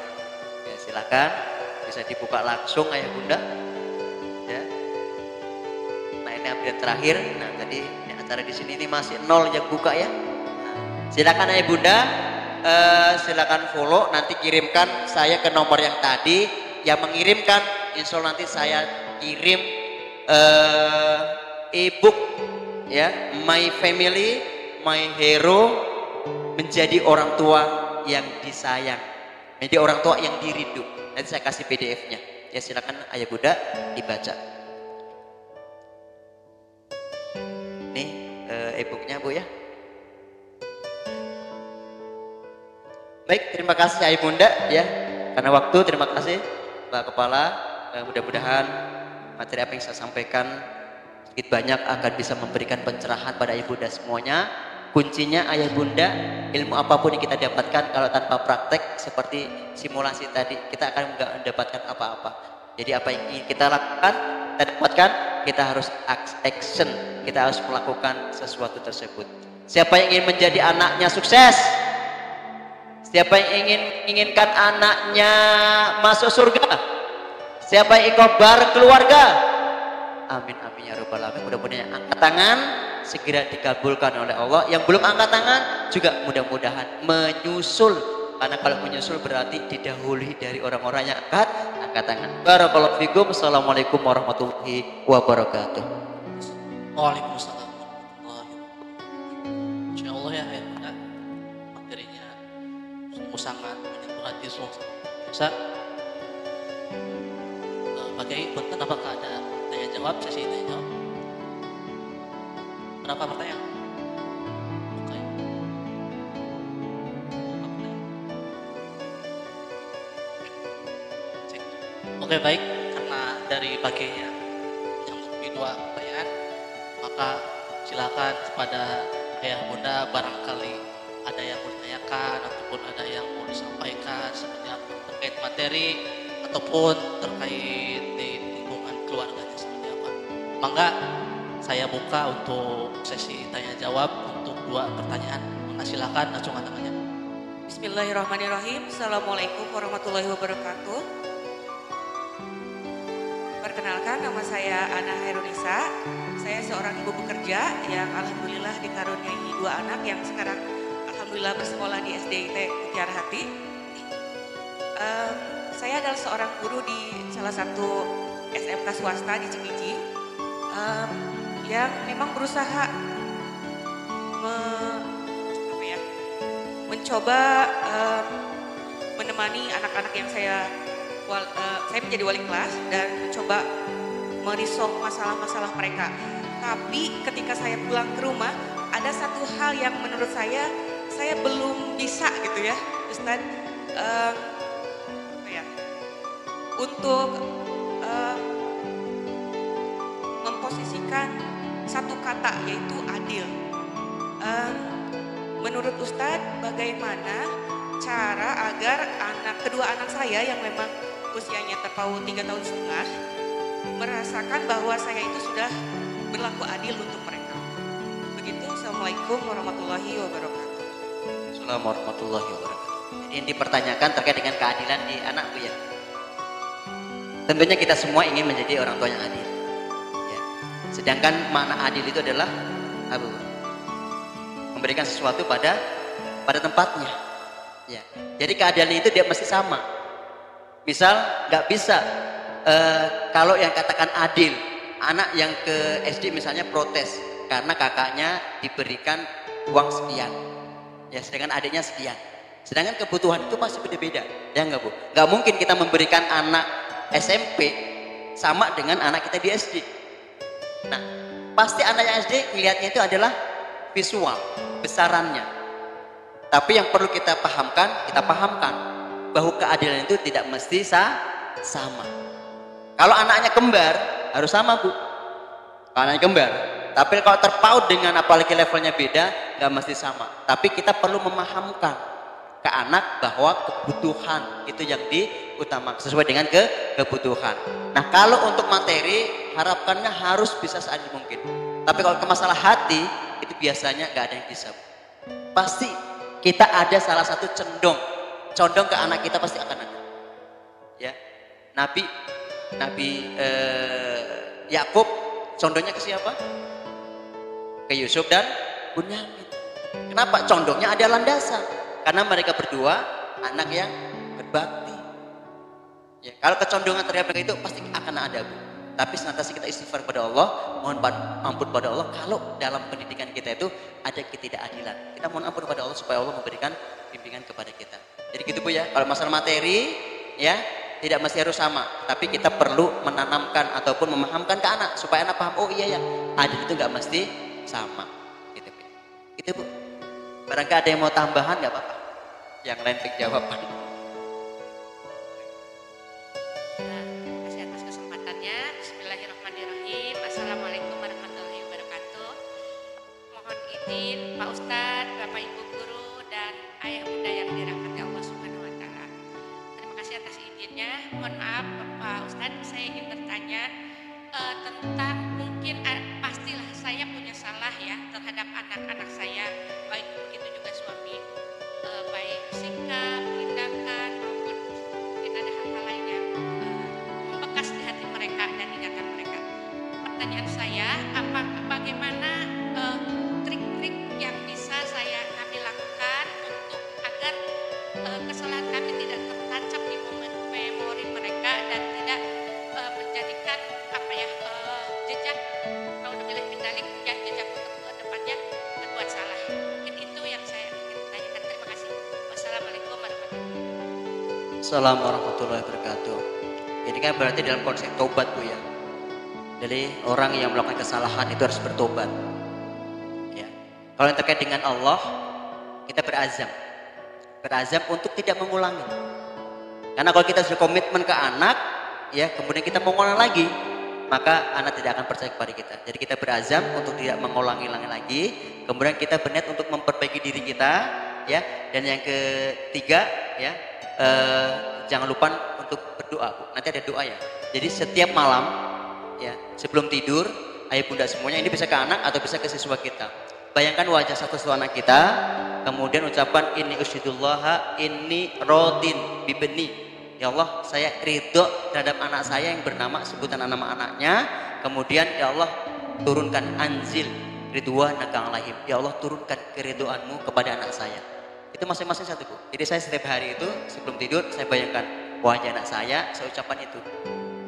[SPEAKER 1] ya, silakan bisa dibuka langsung ayah bunda ya. Nah ini update terakhir. Nah tadi ini acara di sini ini masih 0 yang buka ya. Nah, silakan ayah bunda, silakan follow, nanti kirimkan saya ke nomor yang tadi. Yang mengirimkan insya Allah nanti saya kirim e-book ya, My Family My Hero, menjadi orang tua yang disayang, menjadi orang tua yang dirindu. Nanti saya kasih PDF-nya ya, silakan ayah bunda dibaca. Nih e-booknya Bu ya. Baik, terima kasih ayah bunda ya, karena waktu. Terima kasih Pak Kepala, mudah-mudahan materi apa yang saya sampaikan sedikit banyak akan bisa memberikan pencerahan pada ayah bunda semuanya. Kuncinya ayah bunda, ilmu apapun yang kita dapatkan kalau tanpa praktek seperti simulasi tadi, kita akan nggak mendapatkan apa-apa. Jadi apa yang ingin kita lakukan, kita dapatkan, kita harus action, kita harus melakukan sesuatu tersebut. Siapa yang ingin menjadi anaknya sukses? Siapa yang inginkan anaknya masuk surga? Siapa yang ingin bareng keluarga? Amin amin ya rabbal alamin. Mudah-mudahan angkat tangan segera dikabulkan oleh Allah. Yang belum angkat tangan juga mudah-mudahan menyusul, karena kalau menyusul berarti didahului dari orang-orang yang angkat tangan. Barakallahu fikum. Assalamualaikum warahmatullahi wabarakatuh.
[SPEAKER 6] Waalaikumsalam warahmatullahi wabarakatuh. Insya Allah ya bunda, materinya sungguh sangat menyentuh hati, sungguh biasa. Pak Kiai, punten apakah ada tanya jawab, sesi tanya jawab? Berapa pertanyaan? Oke. Berapa pertanyaan? Oke baik, karena dari baginya yang lebih dua pertanyaan, maka silakan kepada ayah bunda barangkali ada yang mau ditanyakan ataupun ada yang mau disampaikan seperti apa terkait materi ataupun terkait di lingkungan keluarganya seperti apa. Mangga saya buka untuk sesi tanya jawab untuk dua pertanyaan. Mangga silakan acungan tangannya.
[SPEAKER 3] Bismillahirrahmanirrahim. Assalamualaikum warahmatullahi wabarakatuh. Perkenalkan, nama saya Ana Hairunisa. Saya seorang ibu bekerja yang alhamdulillah dikaruniai 2 anak yang sekarang alhamdulillah bersekolah di SDIT Mutiara Hati. Saya adalah seorang guru di salah satu SMK swasta di Cikiji yang memang berusaha mencoba menemani anak-anak yang saya menjadi wali kelas dan mencoba meresolve masalah-masalah mereka. Tapi ketika saya pulang ke rumah, ada satu hal yang menurut saya belum bisa gitu ya, Ustaz, untuk memposisikan satu kata yaitu adil. Menurut Ustadz, bagaimana cara agar kedua anak saya yang memang usianya terpaut 3,5 tahun merasakan bahwa saya itu sudah berlaku adil untuk mereka. Begitu. Assalamualaikum warahmatullahi wabarakatuh.
[SPEAKER 1] Assalamualaikum warahmatullahi wabarakatuh. Jadi yang dipertanyakan terkait dengan keadilan di anak Bu ya. Tentunya kita semua ingin menjadi orang tua yang adil. Ya. Sedangkan makna adil itu adalah Abu, memberikan sesuatu pada tempatnya. Ya. Jadi keadilan itu dia mesti sama. Misal nggak bisa kalau yang katakan adil, anak yang ke SD misalnya protes karena kakaknya diberikan uang sekian, ya sedangkan adiknya sekian. Sedangkan kebutuhan itu pasti beda-beda, ya nggak Bu? Nggak mungkin kita memberikan anak SMP sama dengan anak kita di SD. Nah, pasti anak yang SD melihatnya itu adalah visual, besarannya. Tapi yang perlu kita pahamkan bahwa keadilan itu tidak mesti sama. Kalau anaknya kembar harus sama Bu. Kalau anaknya kembar. Tapi kalau terpaut dengan apalagi levelnya beda, nggak mesti sama. Tapi kita perlu memahamkan ke anak bahwa kebutuhan itu yang diutamakan sesuai dengan kebutuhan. Nah kalau untuk materi harapannya harus bisa seadil mungkin. Tapi kalau ke masalah hati itu biasanya nggak ada yang bisa. Pasti kita ada salah satu condong ke anak kita pasti akan ada. Ya, Nabi Yakub condongnya ke siapa? Ke Yusuf dan Bunyamin. Kenapa? Condongnya ada landasan. Karena mereka berdua anak yang berbakti. Ya, kalau kecondongan terhadap mereka itu pasti akan ada Bu. Tapi senantiasa kita istighfar kepada Allah, mohon ampun kepada Allah kalau dalam pendidikan kita itu ada ketidakadilan. Kita mohon ampun kepada Allah supaya Allah memberikan bimbingan kepada kita. Jadi gitu Bu ya, kalau masalah materi ya tidak mesti harus sama, tapi kita perlu menanamkan ataupun memahamkan ke anak supaya anak paham, oh iya ya, adil itu nggak mesti sama. Gitu Bu. Gitu Bu. Barangkali ada yang mau tambahan nggak apa-apa. Yang lain pik jawaban.
[SPEAKER 3] Terima kasih atas kesempatannya. Bismillahirrahmanirrahim. Assalamualaikum warahmatullahi wabarakatuh. Mohon izin Pak Ustadz, Bapak Ibu Guru, dan Ayah Bunda yang dirahmati Allah Subhanahu wa Ta'ala. Terima kasih atas izinnya. Mohon maaf Pak Ustadz, saya ingin bertanya tentang mungkin pastilah saya punya salah ya terhadap anak-anak saya, baik begitu juga suami, baik sikap, tindakan maupun mungkin ada hal-hal lain yang membekas di hati mereka dan ingatan mereka. Pertanyaan saya, bagaimana trik-trik yang bisa kami lakukan untuk agar kesalahan kami tidak tertancap di memori mereka dan tidak menjadikan jejak jejak untuk ke depannya berbuat salah. Mungkin itu yang saya ingin tanyakan. Terima kasih. Wassalamualaikum warahmatullahi wabarakatuh.
[SPEAKER 1] Assalamualaikum warahmatullahi wabarakatuh. Ini kan berarti dalam konsep tobat Bu ya. Jadi orang yang melakukan kesalahan itu harus bertobat. Ya. Kalau yang terkait dengan Allah, kita berazam untuk tidak mengulangi. Karena kalau kita sudah komitmen ke anak, ya kemudian kita mengulang lagi, maka anak tidak akan percaya kepada kita. Jadi kita berazam untuk tidak mengulangi-ulangi lagi. Kemudian kita berniat untuk memperbaiki diri kita, ya. Dan yang ketiga, ya, jangan lupa untuk berdoa, Bu. Nanti ada doa ya. Jadi setiap malam, ya, sebelum tidur, ayah bunda semuanya, ini bisa ke anak atau bisa ke siswa kita. Bayangkan wajah satu anak kita, kemudian ucapan inni usyidullaha inni rodin bibni. Ya Allah, saya ridho terhadap anak saya yang bernama, sebutan nama anaknya. Kemudian ya Allah, turunkan anzil ridwanaka alaihim. Ya Allah, turunkan keridhoanmu kepada anak saya. Itu masing-masing satu, Bu. Jadi saya setiap hari itu sebelum tidur saya bayangkan wajah anak saya ucapan itu.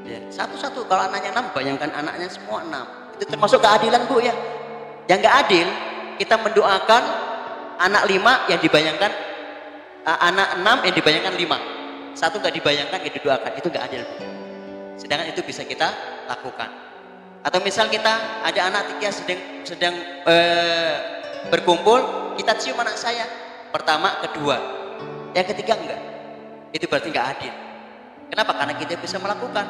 [SPEAKER 1] Ya, satu-satu. Kalau anaknya 6, bayangkan anaknya semua 6. Itu termasuk keadilan, Bu, ya. Yang nggak adil, kita mendoakan anak 5 yang dibayangkan anak 6 yang dibayangkan 5. Satu nggak dibayangkan, yang didoakan, itu nggak adil, Bu. Sedangkan itu bisa kita lakukan. Atau misal kita ada anak 3 sedang berkumpul, kita cium anak saya pertama, kedua, yang ketiga enggak. Itu berarti nggak adil. Kenapa? Karena kita bisa melakukan,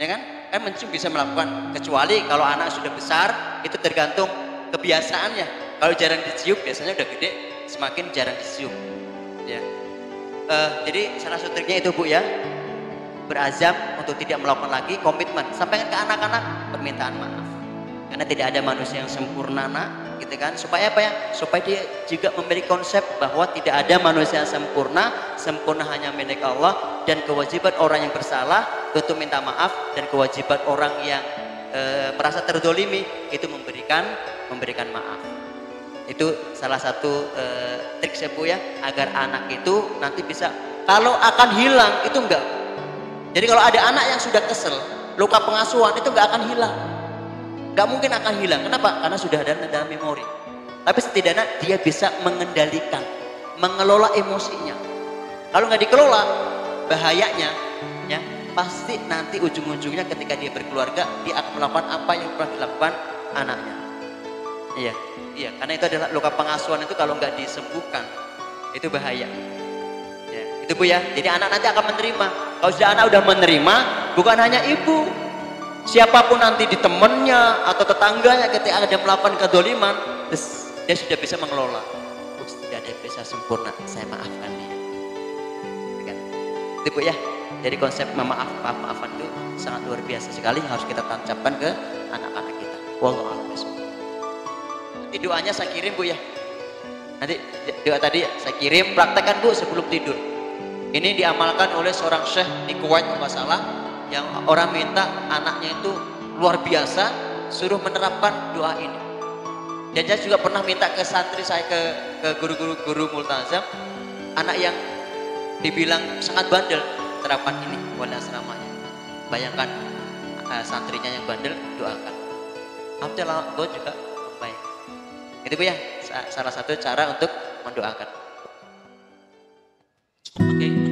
[SPEAKER 1] ya kan? Kan mencium bisa melakukan. Kecuali kalau anak sudah besar, itu tergantung kebiasaannya. Kalau jarang dicium, biasanya udah gede, semakin jarang dicium. Ya. Jadi salah satu triknya itu, Bu, ya, berazam untuk tidak melakukan lagi, komitmen. Sampaikan ke anak-anak permintaan maaf. Karena tidak ada manusia yang sempurna, nak, gitu kan? Supaya apa ya? Supaya dia juga memiliki konsep bahwa tidak ada manusia yang sempurna, sempurna hanya milik Allah, dan kewajiban orang yang bersalah untuk minta maaf, dan kewajiban orang yang merasa terdolimi itu memberikan maaf. Itu salah satu trik saya, Bu, ya, agar anak itu nanti bisa, kalau akan hilang itu enggak. Jadi kalau ada anak yang sudah kesel, luka pengasuhan itu enggak akan hilang. Enggak mungkin akan hilang. Kenapa? Karena sudah ada dalam memori. Tapi setidaknya dia bisa mengendalikan, mengelola emosinya. Kalau nggak dikelola, bahayanya, ya, pasti nanti ujung-ujungnya ketika dia berkeluarga, dia akan melakukan apa yang pernah dilakukan anaknya. Iya, iya, karena itu adalah luka pengasuhan, itu kalau nggak disembuhkan, itu bahaya. Ya, itu, Bu, ya. Jadi anak nanti akan menerima. Kalau sudah anak udah menerima, bukan hanya ibu, siapapun nanti di temennya atau tetangganya ketika ada melakukan kedoliman, dia sudah bisa mengelola. Tidak ada yang bisa sempurna, saya maafkan dia. Itu, Bu, ya. Jadi konsep maafan itu sangat luar biasa sekali, yang harus kita tancapkan ke anak-anak kita. Wallahu a'lam bishawab. Nanti doanya saya kirim, Bu, ya. Nanti doa tadi saya kirim, praktekkan, Bu, sebelum tidur. Ini diamalkan oleh seorang syekh di Kuwait, kalau nggak salah, yang orang minta anaknya itu luar biasa, suruh menerapkan doa ini. Dan saya juga pernah minta ke santri saya, ke guru-guru multazam, anak yang dibilang sangat bandel, terapkan ini wala asramanya. Bayangkan santrinya yang bandel, doakan. Alhamdulillah, gue juga baik. Itu, Bu, ya, salah satu cara untuk mendoakan.
[SPEAKER 6] Oke.